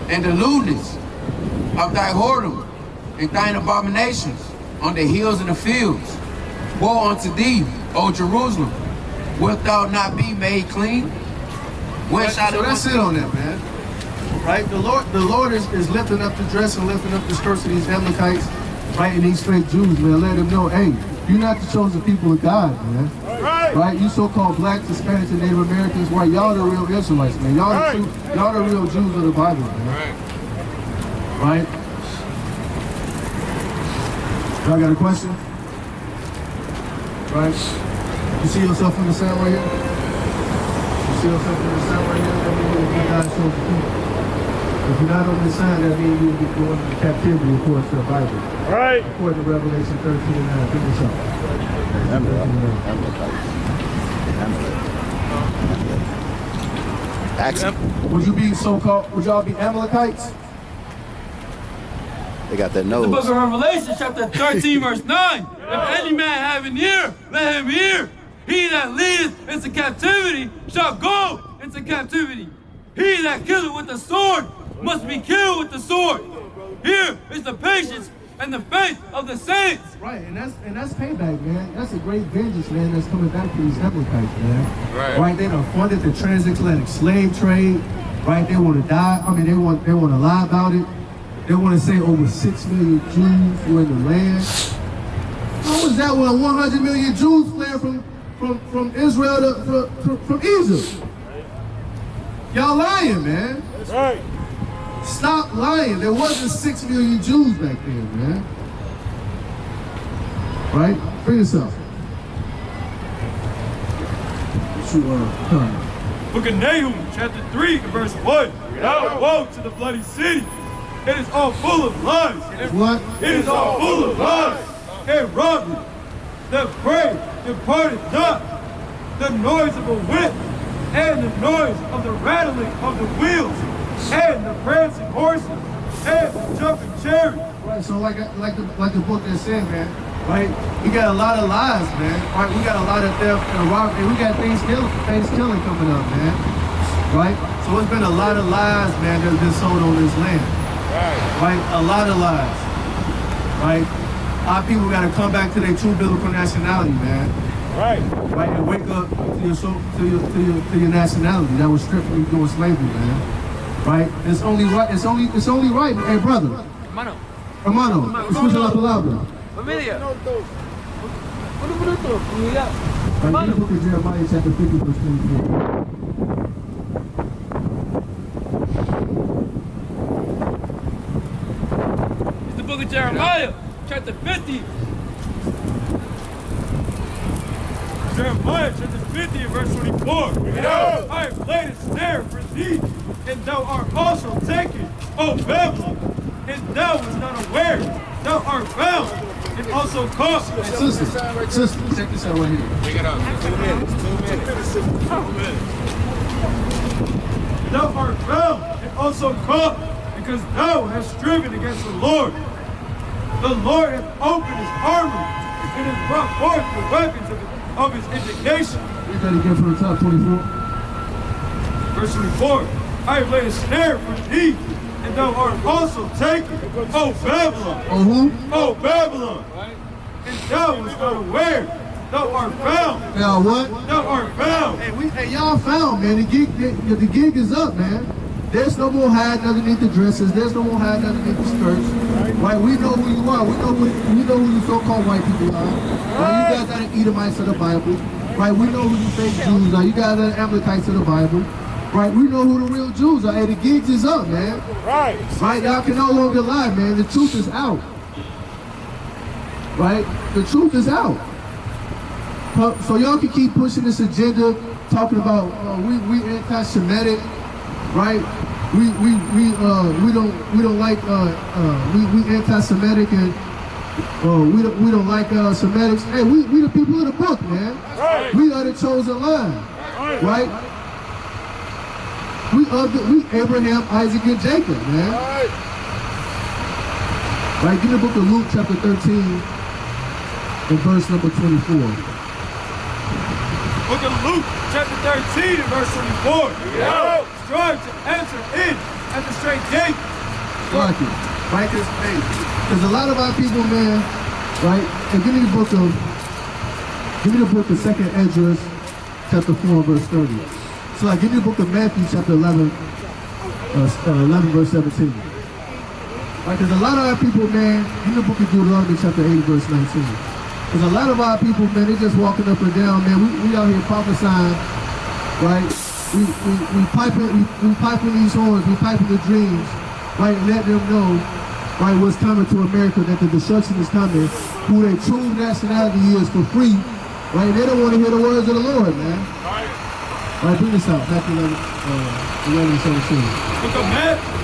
Speaker 6: and the lewdness of thy whoredom, and thine abominations on the hills and the fields. Woe unto thee, O Jerusalem! Wilt thou not be made clean? When shall
Speaker 3: So that's it on that, man. Right? The Lord is lifting up the dress and lifting up the skirts of these Amalekites, right? And these fake Jews, man. Let them know, hey, you're not the chosen people of God, man. Right? You so-called blacks, Hispanics, and Native Americans, right? Y'all the real Israelites, man. Y'all the real Jews of the Bible, man. Right? Y'all got a question? Right? You see yourself in the sand right here? You see yourself in the sand right here? That means you're God's chosen people. If you're not on this sign, that means you'll be going into captivity according to the Bible.
Speaker 2: Right.
Speaker 3: According to Revelation 13 and 9. Bring this up. Would you be so-called, would y'all be Amalekites?
Speaker 9: They got that
Speaker 4: The book
Speaker 9: nose.
Speaker 4: of Revelation, chapter 13, verse 9. If any man have an ear, let him hear. He that leadeth into captivity shall go into captivity. He that killeth with the sword must be killed with the sword. Here is the patience and the faith of the saints.
Speaker 3: Right, and that's payback, man. That's a great vengeance, man, that's coming back to these Amalekites, man. Right, they done funded the transatlantic slave trade. Right, they want to die. I mean, they want to lie about it. They want to say over 6 million Jews were in the land. How was that when 100 million Jews fled from Israel from Egypt? Y'all lying, man.
Speaker 2: That's right.
Speaker 3: Stop lying. There wasn't 6 million Jews back then, man. Right? Bring this up.
Speaker 2: Book of Nahum, chapter 3, and verse 1. Woe to the bloody city, It is all full of lies.
Speaker 3: What?
Speaker 2: It is all full of lies and robbery. The prey departed not. The noise of a whip and the noise of the rattling of the wheels and the prancing horses and the jumping chariots.
Speaker 3: Right, so like the book that said, man, right? We got a lot of lies, man. Right? We got a lot of theft and robbery. We got Thanksgiving coming up, man. Right? So it's been a lot of lies, man, that's been sold on this land. Right? A lot of lies. Right? Our people got to come back to their true biblical nationality, man. Right, and wake up to your nationality that was stripped from you doing slavery, man. Right? It's only right. It's only right. Hey, brother. Hermano. Escucha la palabra.
Speaker 8: Familia.
Speaker 3: Right, in the book of Jeremiah, chapter 50, verse 24.
Speaker 4: It's the book of Jeremiah, chapter 50.
Speaker 2: Jeremiah chapter 50 and verse 24. I have laid a snare for thee, and thou art also taken, O Babylon, and thou was not aware. Thou art bound, and also caught.
Speaker 3: Sister, check this out right here.
Speaker 6: Bring it up. 2 minutes. 2 minutes.
Speaker 2: Thou art bound, and also caught, because thou hast striven against the Lord. The Lord hath opened his armor, and has brought forth the weapons of his indignation.
Speaker 3: Read that again from the top, 24.
Speaker 2: Verse 24. I have laid a snare for thee, and thou art also taken, O Babylon.
Speaker 3: Oh, who?
Speaker 2: O Babylon. And thou wast not aware. Thou art bound.
Speaker 3: Now what?
Speaker 2: Thou art bound.
Speaker 3: Hey, y'all found, man. The gig is up, man. There's no more hiding underneath the dresses. There's no more hiding underneath the skirts. Right? We know who you are. We know who you so-called white people are. Right? You guys are the Edomites of the Bible. Right? We know who you fake Jews are. You guys are the Amalekites of the Bible. Right? We know who the real Jews are. Hey, the gigs is up, man. Right? Y'all can no longer lie, man. The truth is out. Right? The truth is out. So y'all can keep pushing this agenda, talking about we anti-Semitic. Right? We don't like we anti-Semitic and we don't like Semitics. Hey, we the people of the book, man. Right. We are the chosen line. Right? We Abraham, Isaac, and Jacob, man. Right? Get the book of Luke chapter 13 and verse number 24.
Speaker 2: Book of Luke, chapter 13 and verse 24. Yeah. Strive to enter in at the straight gate.
Speaker 3: Like it. Right? Because a lot of our people, man, right? And give me the book of 2nd Ezra, chapter 4, verse 30. So like, give me the book of Matthew, chapter 11, 11, verse 17. Right? Because a lot of our people, man, give me the book of Deuteronomy, chapter 8, verse 19. Because a lot of our people, man, they just walking up and down, man. We out here prophesying, right? We piping these horns, we piping the dreams, right? Let them know, right, what's coming to America, that the destruction is coming, who their true nationality is for free, right? They don't want to hear the words of the Lord, man. Right, bring this out, Matthew 11, 17.
Speaker 2: Book of Matthew.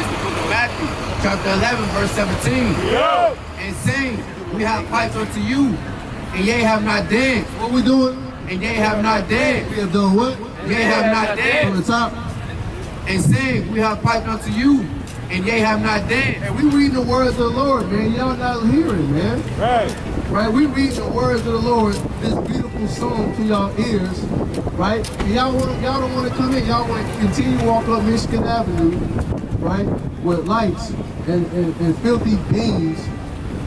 Speaker 6: It's the book of Matthew, chapter 11, verse 17. Yo. And saying, we have piped unto you, and ye have not danced.
Speaker 3: What we doing?
Speaker 6: And ye have not danced.
Speaker 3: We have done what?
Speaker 6: Ye have not danced.
Speaker 3: From the top.
Speaker 6: And saying, we have piped unto you, and ye have not danced.
Speaker 3: And we reading the words of the Lord, man. Y'all not hearing, man. Right? We read the words of the Lord, this beautiful song to y'all ears, right? And y'all don't want to come in. Y'all want to continue to walk up Michigan Avenue, right? With lights and filthy beans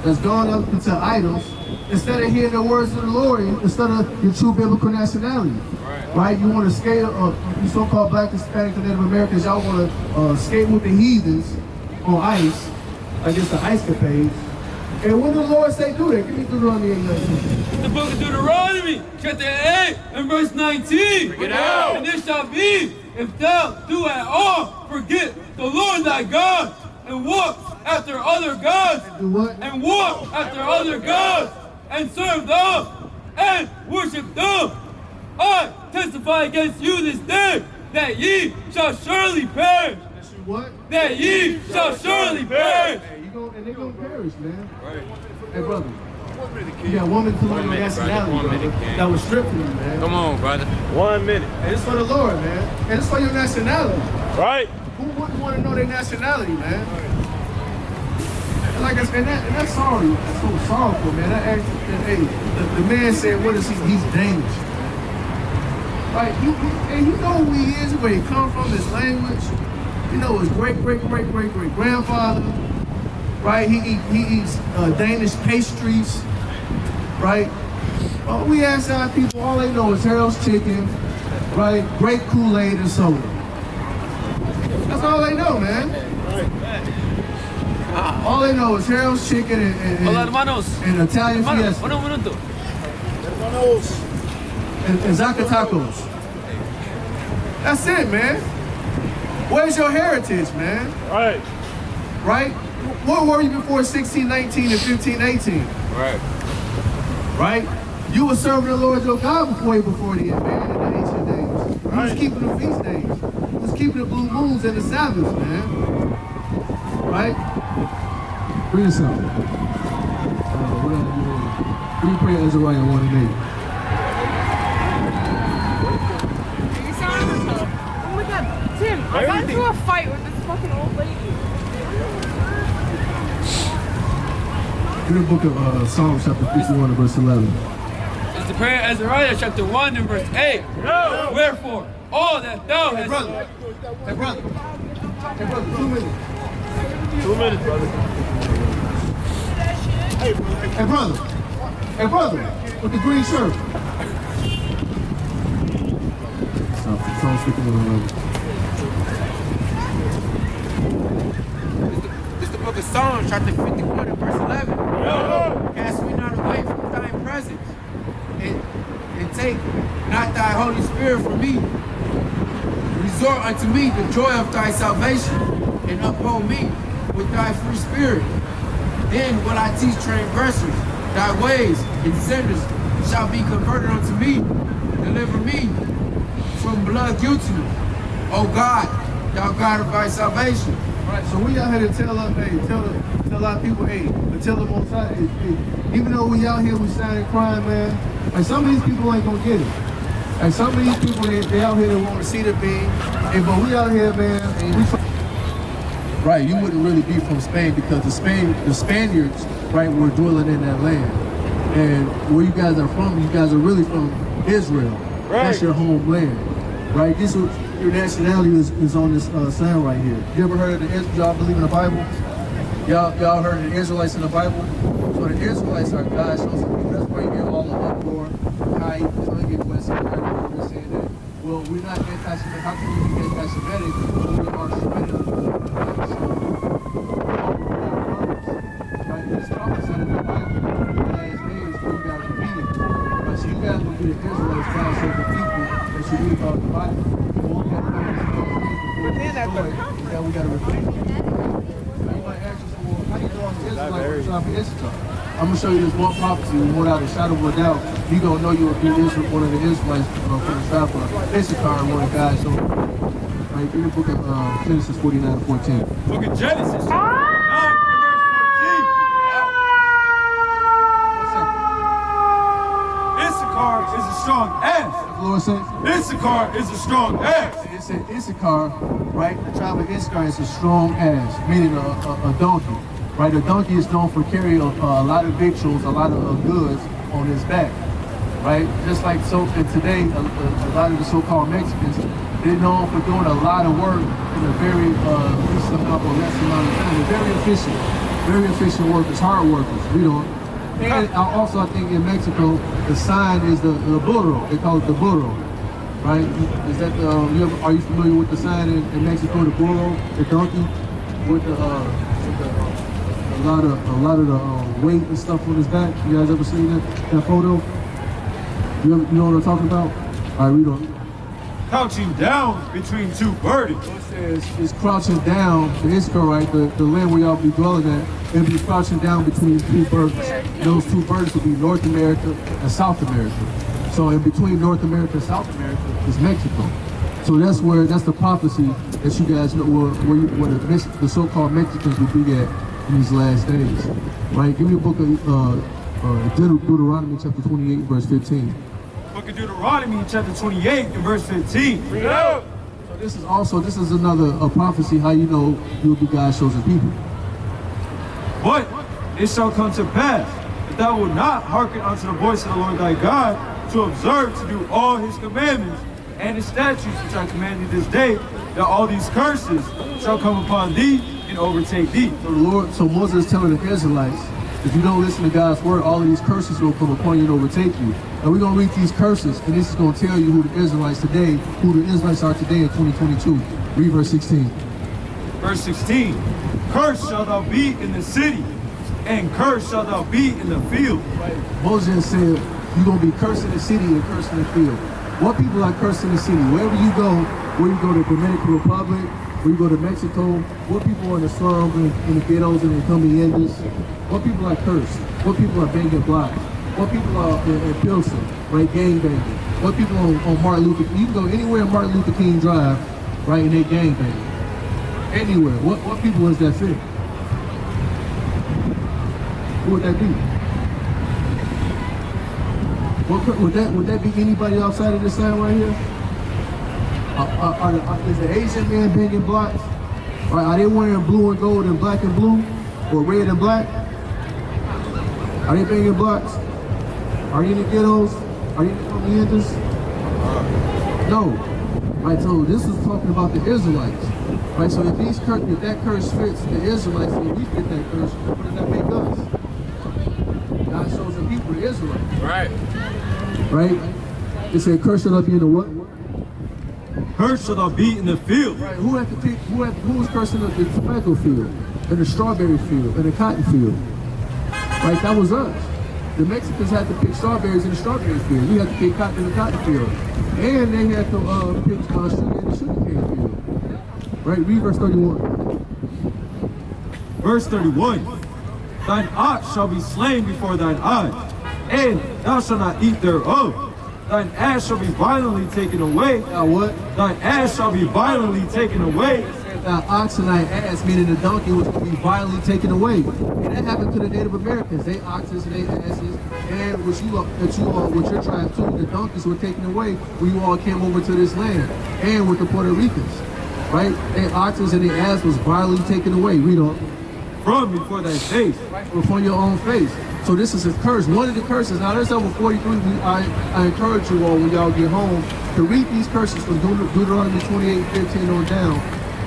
Speaker 3: that's gone up into idols, instead of hearing the words of the Lord, instead of your true biblical nationality. Right? You want to skate, you so-called Black, Hispanic, and Native Americans, y'all want to skate with the heathens on ice, against the ice capades. And when did the Lord say do that? Give me Deuteronomy 8:19.
Speaker 4: The book of Deuteronomy, chapter 8 and verse 19.
Speaker 6: Bring it out.
Speaker 4: And it shall be, if thou do at all forget the Lord thy God, and walk after other gods,
Speaker 3: Do what?
Speaker 4: and walk after other gods, and serve them, and worship them, I testify against you this day, that ye shall surely perish.
Speaker 3: what?
Speaker 4: that ye shall surely perish.
Speaker 3: Hey, and they're gonna perish, man. Right. Hey, brother. You got 1 minute to learn your nationality, brother. That was stripped from you, man.
Speaker 8: Come on, brother. 1 minute.
Speaker 3: Hey, it's for the Lord, man. And it's for your nationality.
Speaker 8: Right.
Speaker 3: Who wouldn't want to know their nationality, man? And like I said, and that's sorry. That's so sorrowful, man. Hey, the man said, what is he? He's dangerous. Like, you know who he is, where he come from, his language. You know his great-great-great-great-great-grandfather. Right? He eats Danish pastries. Right? We ask our people, all they know is Harold's chicken, right? Grape Kool-Aid and soda. That's all they know, man. All they know is Harold's chicken and Italian fiesta. And Zaka tacos. That's it, man. Where's your heritage, man?
Speaker 8: Right.
Speaker 3: Right? What were you before 1619 and 1518?
Speaker 8: Right.
Speaker 3: Right? You were serving the Lord your God before then, man, in the ancient days. You was keeping the feast days. You was keeping the blue moons and the Sabbaths, man. Right? Read us out. What do you pray Azariah 1 and 8?
Speaker 7: Oh my god, Tim, I got into a fight with this fucking old lady.
Speaker 3: In the book of Psalms chapter 51 and verse 11.
Speaker 4: It's the prayer of Azariah chapter 1 and verse 8. No. Wherefore, all that thou hast...
Speaker 3: Hey, brother, 2 minutes.
Speaker 8: 2 minutes, brother.
Speaker 3: Hey, brother, with the green shirt. Psalms 51 and 11.
Speaker 6: It's the book of Psalms, chapter 51 and verse 11. Cast me not away from thy presence, and take not thy Holy Spirit from me. Resort unto me the joy of thy salvation, and uphold me with thy free spirit. Then will I teach transgressors thy ways, and sinners shall be converted unto me. Deliver me from blood guiltiness, O God, thou God of thy salvation.
Speaker 3: Right, so we out here to tell our people, hey, but tell them on side, hey, even though we out here, we signing crime, man. Like some of these people ain't gonna get it. Like some of these people, they out here that want to see the beam. Hey, but we out here, man. Right, you wouldn't really be from Spain because the Spaniards, right, were dwelling in that land. And where you guys are from, you guys are really from Israel. Right. That's your homeland, right? This is your nationality is on this sign right here. You ever heard of y'all believe in the Bible? Y'all heard of the Israelites in the Bible? So the Israelites are God's chosen people. That's why you get all the uproar, high, get West, we're saying that, well, we're not anti-Semitic. How can we be anti-Semitic when we are Semitic? Right? It's prophesied in the Bible. The last days for you guys to be it. Right? So you guys will be the Israelites, God's chosen people that should read about the Bible. But then after that, we got to repent. I'm going to show you this one prophecy without a shadow of a doubt. You're going to know you will be one of the Israelites from the tribe of Issachar, one of God's chosen. Right, in the book of Genesis 49 and 14.
Speaker 2: Book of Genesis 49 and verse 14. Issachar is a strong ass.
Speaker 3: The Lord said,
Speaker 2: Issachar is a strong ass.
Speaker 3: It said Issachar, right? The tribe of Issachar is a strong ass, meaning a donkey. Right, a donkey is known for carrying a lot of victuals, a lot of goods on his back, right? Just like so, and today, a lot of the so-called Mexicans, they're known for doing a lot of work in a very least amount or less amount of time. They're very efficient workers, hard workers. And also, I think in Mexico, the sign is the burro. They call it the burro, right? Is that are you familiar with the sign in Mexico, the burro, the donkey, with the a lot of the weight and stuff on his back? You guys ever seen that photo? You know what I'm talking about? All right, read on.
Speaker 2: Crouching down between two burdens.
Speaker 3: So it says it's crouching down. The Issachar, right? The land where y'all be dwelling at, it'll be crouching down between two burdens. Those two burdens will be North America and South America. So in between North America and South America is Mexico. So that's the prophecy that you guys know where the so-called Mexicans will be at in these last days. Right? Give me a book of Deuteronomy chapter 28, verse 15.
Speaker 2: Book of Deuteronomy chapter 28 and verse 15.
Speaker 8: Bring it out.
Speaker 3: So this is another prophecy how you know you will be God's chosen people.
Speaker 2: But it shall come to pass that thou wilt not hearken unto the voice of the Lord thy God, to observe to do all his commandments and his statutes which I command thee this day, that all these curses shall come upon thee and overtake thee.
Speaker 3: So Moses is telling the Israelites, if you don't listen to God's word, all of these curses will come upon you and overtake you. And we're going to read these curses, and this is going to tell you who the Israelites are today in 2022. Read verse 16.
Speaker 2: Verse 16. Cursed shalt thou be in the city, and cursed shalt thou be in the field.
Speaker 3: Moses said, you're going to be cursed in the city and cursed in the field. What people are cursed in the city? Wherever you go, where you go to Dominican Republic, where you go to Mexico, what people are in the slums, in the ghettos, and the conveniendas, what people are cursed? What people are banging blocks? What people are in Pilsen, right, gang banging? What people on Martin Luther King? You can go anywhere on Martin Luther King Drive, right, and they gang banging. Anywhere. What people is that fit? Who would that be? Would that be anybody outside of this sign right here? Is the Asian man banging blocks? Are they wearing blue and gold and black and blue? Or red and black? Are they banging blocks? Are you in the ghettos? Are you in the communities? No. Right, so this is talking about the Israelites. Right, so if that curse fits the Israelites, and we fit that curse, what does that make us? God shows the people, the Israelites.
Speaker 8: Right.
Speaker 3: Right? It said, curse shall not be in the what?
Speaker 2: Cursed shall thou be in the field.
Speaker 3: Right, who was cursing the tobacco field, and the strawberry field, and the cotton field? Right, that was us. The Mexicans had to pick strawberries in the strawberry field. We had to pick cotton in the cotton field. And they had to pick sugar in the sugarcane field. Right, read verse 31.
Speaker 2: Verse 31. Thine ox shall be slain before thine eyes, and thou shalt not eat thereof. Thine ass shall be violently taken away.
Speaker 3: Now what?
Speaker 2: Thine ass shall be violently taken away.
Speaker 3: Thy ox and thy ass, meaning the donkey, was to be violently taken away. And that happened to the Native Americans. They oxes and they asses, and with your tribe too, the donkeys were taken away when you all came over to this land, and with the Puerto Ricans. Right? Their oxes and their ass was violently taken away. Read on.
Speaker 2: From before thy face.
Speaker 3: Right, before your own face. So this is a curse. One of the curses. Now there's over 43. I encourage you all when y'all get home to read these curses from Deuteronomy 28:15 on down.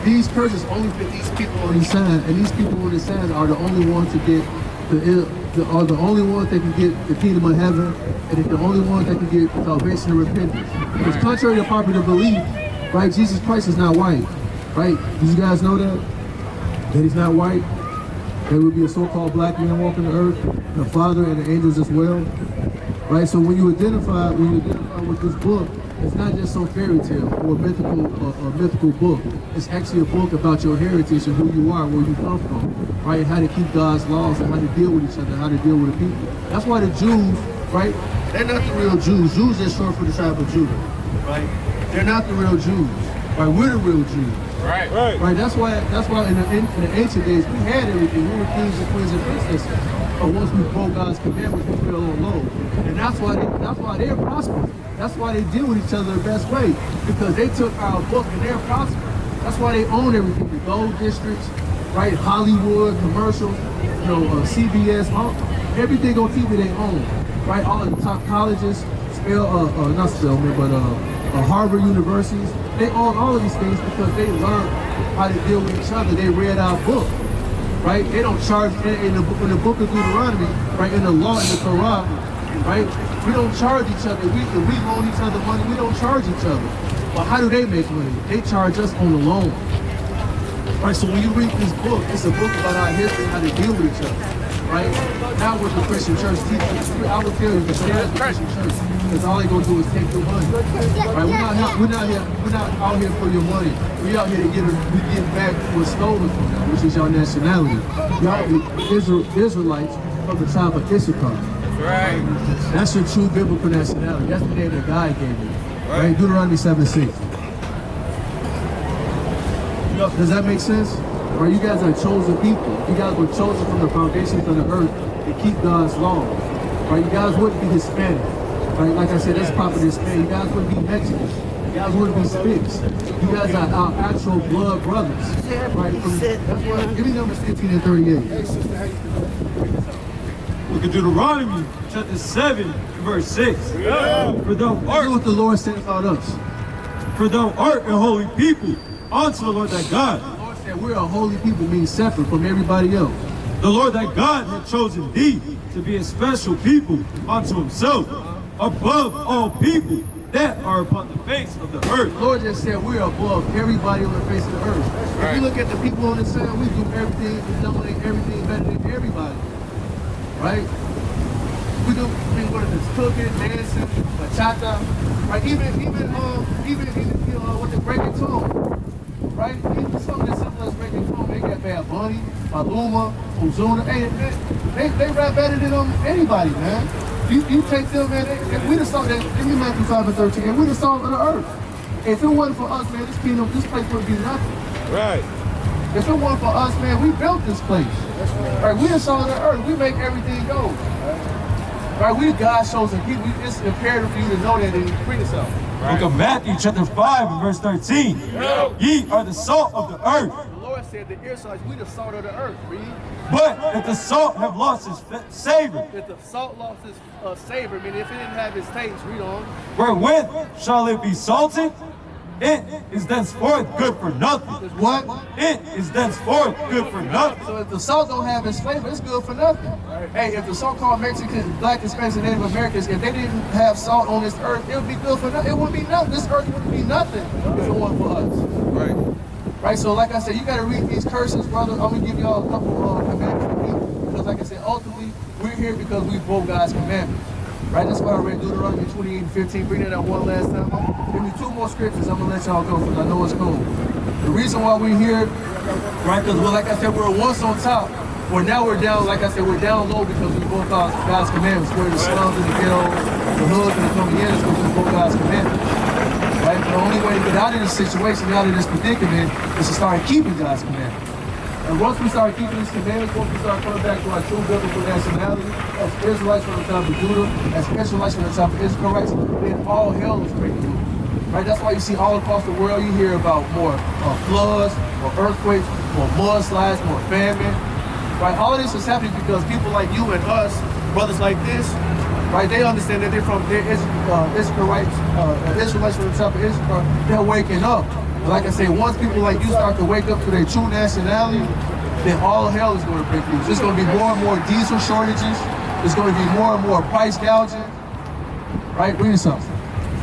Speaker 3: These curses only fit these people on these signs, and these people on this sign are the only ones to get the only ones that can get the kingdom of heaven, and they're the only ones that can get salvation and repentance. Because contrary to popular belief, right, Jesus Christ is not white, right? Do you guys know that? That he's not white? There will be a so-called black man walking the earth, the Father and the angels as well, right? So when you identify with this book, it's not just some fairy tale or a mythical book. It's actually a book about your heritage and who you are, where you come from, right? How to keep God's laws and how to deal with each other, how to deal with the people. That's why the Jews, right? They're not the real Jews. Jews are short for the tribe of Judah, right? They're not the real Jews, right? We're the real Jews.
Speaker 8: Right.
Speaker 3: Right. That's why in the ancient days we had everything. We were kings and queens and princesses. But once we broke God's commandments, we fell on low. And that's why they're prosperous. That's why they deal with each other the best way. Because they took our book and they're prosperous. That's why they own everything. The gold districts, right? Hollywood, commercials, CBS, everything on TV they own. Right? All of the top colleges, Harvard universities, they own all of these things because they learned how to deal with each other. They read our book, right? They don't charge in the book of Deuteronomy, right? In the law, in the Torah, right? We don't charge each other. We loan each other money. We don't charge each other. But how do they make money? They charge us on the loan. Right? So when you read this book, it's a book about our history, how to deal with each other. Right? Now what the Christian church teaches, I would tell you, the Christian church, because all they're gonna do is take your money. Right? We're not out here for your money. We're out here to give back what's stolen from you, which is your nationality. Y'all Israelites from the tribe of Issachar.
Speaker 8: Right.
Speaker 3: That's your true biblical nationality. That's the name that God gave you. Right? Deuteronomy 7:6. Does that make sense? Or you guys are chosen people. You guys were chosen from the foundations of the earth to keep God's law. Right? You guys wouldn't be Hispanic. Right? Like I said, that's proper Hispanic. You guys wouldn't be Mexican. You guys wouldn't be Spicks. You guys are our actual blood brothers. Right? That's what, give me numbers 15 and 38.
Speaker 2: Look at Deuteronomy chapter 7, verse 6.
Speaker 3: Yeah.
Speaker 2: For thou art
Speaker 3: what the Lord said about us.
Speaker 2: For thou art a holy people unto the Lord thy God.
Speaker 3: The Lord said we're a holy people, means separate from everybody else.
Speaker 2: The Lord thy God hath chosen thee to be a special people unto himself, above all people that are upon the face of the earth.
Speaker 3: The Lord just said we're above everybody on the face of the earth. If you look at the people on the side, we do everything, we dominate everything better than everybody. Right? We do what is this, cooking, dancing, bachata, right? Even you know, with the breaking tone, right? Even something as simple as breaking tone, they got Bad Bunny, Maluma, Ozuna. Hey, they rap better than anybody, man. You take them, man. If we the salt that, give me Matthew 5 and 13. If we the salt of the earth, if it wasn't for us, man, this kingdom, this place would be nothing.
Speaker 8: Right.
Speaker 3: If it wasn't for us, man, we built this place. Right? We the salt of the earth. We make everything go. Right? We God's chosen people. It's imperative for you to know that and bring yourself.
Speaker 2: Right. Book of Matthew chapter 5 and verse 13. Yep. Ye are the salt of the earth.
Speaker 5: The Lord said the Israelites, we the salt of the earth, read.
Speaker 2: But if the salt have lost its savor.
Speaker 5: If the salt lost its savor, I mean, if it didn't have its taste, read on.
Speaker 2: Wherewith shall it be salted? It is thenceforth good for nothing.
Speaker 3: What?
Speaker 2: It is thenceforth good for nothing.
Speaker 3: So if the salt don't have its flavor, it's good for nothing. Hey, if the so-called Mexicans, Black, Hispanics, and Native Americans, if they didn't have salt on this earth, it would be good for nothing. It wouldn't be nothing. This earth wouldn't be nothing if it wasn't for us.
Speaker 5: Right.
Speaker 3: Right, so like I said, you got to read these curses, brother. I'm going to give y'all a couple commandments to read. Because like I said, ultimately, we're here because we broke God's commandments. Right, that's why I read Deuteronomy 28 and 15. Bring that out one last time. Give me 2 more scriptures. I'm going to let y'all go because I know it's cool. The reason why we're here, right, because like I said, we were once on top. Well, now we're down, like I said, we're down low because we broke God's commandments. We're in the slums and the ghettos, the hoods and the communities because we broke God's commandments. Right? The only way to get out of this situation, out of this predicament, is to start keeping God's commandments. And once we start keeping these commandments, once we start coming back to our true biblical nationality, as Israelites from the tribe of Judah, as Israelites from the tribe of Israelites, then all hell is breaking loose. Right? That's why you see all across the world, you hear about more floods, more earthquakes, more mudslides, more famine. Right? All of this is happening because people like you and us, brothers like this, right? They understand that they're Israelites from the tribe of Israel. They're waking up. Like I say, once people like you start to wake up to their true nationality, then all hell is going to break loose. There's going to be more and more diesel shortages. There's going to be more and more price gouging. Right? Read something.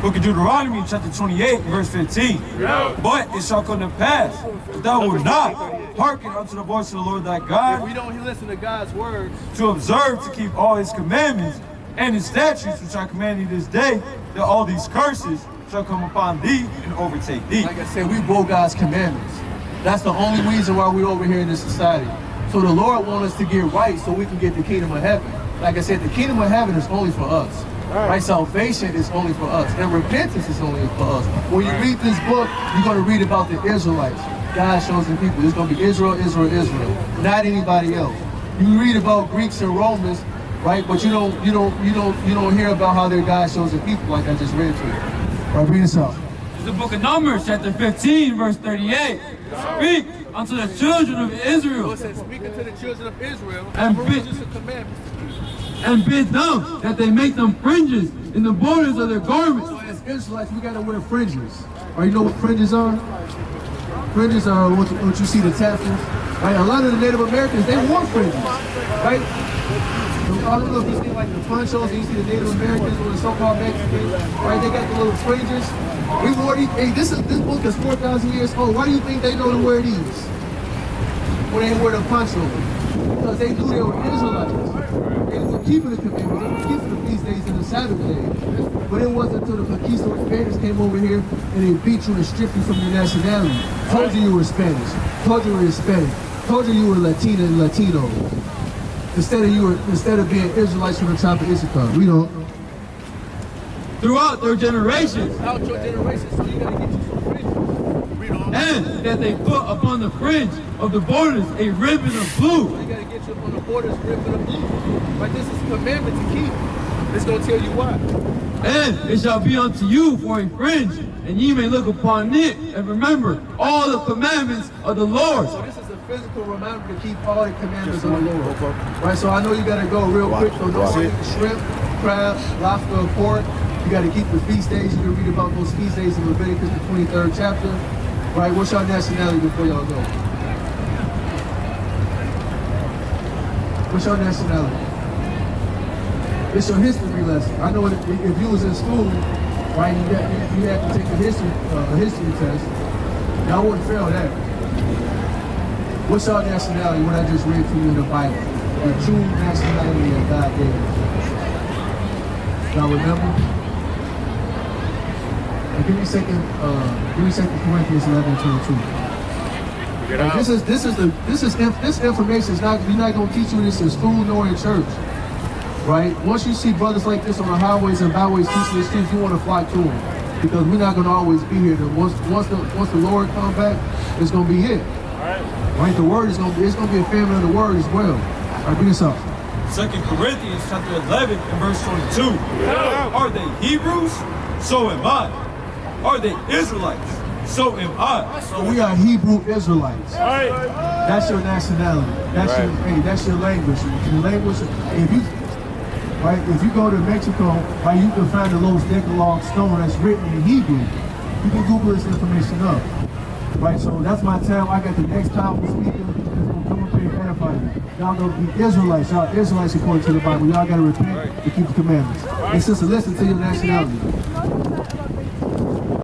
Speaker 2: Book of Deuteronomy chapter 28 verse 15. Yeah. But it shall come to pass that thou wilt not hearken unto the voice of the Lord thy God.
Speaker 5: If we don't listen to God's words,
Speaker 2: to observe, to keep all his commandments and his statutes which I command thee this day, that all these curses shall come upon thee and overtake thee.
Speaker 3: Like I said, we broke God's commandments. That's the only reason why we're over here in this society. So the Lord wants us to get right so we can get the kingdom of heaven. Like I said, the kingdom of heaven is only for us. Right? Salvation is only for us. And repentance is only for us. When you read this book, you're going to read about the Israelites, God's chosen people. It's going to be Israel, Israel, Israel, not anybody else. You read about Greeks and Romans, right? But you don't hear about how they're God's chosen people, like I just read to you. Right, read this out.
Speaker 4: It's the book of Numbers, chapter 15, verse 38. Speak unto the children of Israel.
Speaker 5: It says, speak unto the children of Israel,
Speaker 4: and bid them that they make them fringes in the borders of their garments.
Speaker 3: So as Israelites, we gotta wear fringes. Right, you know what fringes are? Fringes are what you see the tassels. Right, a lot of the Native Americans, they wore fringes. Right? I don't know if you see like the ponchos, you see the Native Americans or the so-called Mexicans, right? They got the little fringes. We wore these. Hey, this book is 4,000 years old. Why do you think they know to wear these? When they wear the poncho? Because they knew they were Israelites. They were keeping the commandments. They were keeping the feast days and the Sabbath days. But it wasn't until the conquistadors Spaniards came over here and they beat you and stripped you from your nationality. Told you were Spanish. Told you were Hispanic. Told you were Latina and Latino. Instead of being Israelites from the tribe of Issachar. We don't.
Speaker 4: Throughout their generations.
Speaker 5: Throughout your generations, so you gotta get you some fringes.
Speaker 4: And that they put upon the fringe of the borders a ribbon of blue.
Speaker 5: You gotta get you up on the borders, ribbon of blue. Right, this is a commandment to keep. It's gonna tell you why.
Speaker 4: And it shall be unto you for a fringe, and ye may look upon it, and remember all the commandments of the Lord.
Speaker 5: So this is a physical reminder to keep all the commandments of the Lord. Right, so I know you gotta go real quick, so don't eat shrimp, crab, lobster, or pork. You gotta keep the feast days. You can read about those feast days in Leviticus, the 23rd chapter. Right, what's your nationality before y'all go? What's your nationality? It's your history lesson. I know if you was in school, right, you had to take a history test. Y'all wouldn't fail that. What's your nationality? What I just read to you in the Bible, the true nationality that God gave us. Y'all remember? And give me second Corinthians 11:22. This information is not. We're not gonna teach you this in school nor in church. Right? Once you see brothers like this on the highways and byways teaching this truth, you want to flock to them, because we're not going to always be here. Once the Lord comes back, it's going to be it. Right? The word is going to be. It's going to be a family of the word as well. All right, bring this up.
Speaker 2: 2 Corinthians chapter 11 and verse 22. Are they Hebrews? So am I. Are they Israelites? So am I.
Speaker 3: So we are Hebrew Israelites. That's your nationality. That's your language. Your language. If you go to Mexico, right, you can find a little Decalogue stone that's written in Hebrew. You can Google this information up. Right, so that's my time. I got the next powerful speaker that's gonna come up here and edify you. Y'all gonna be Israelites. Y'all Israelites according to the Bible. Y'all gotta repent and keep the commandments. And sister, listen to your nationality.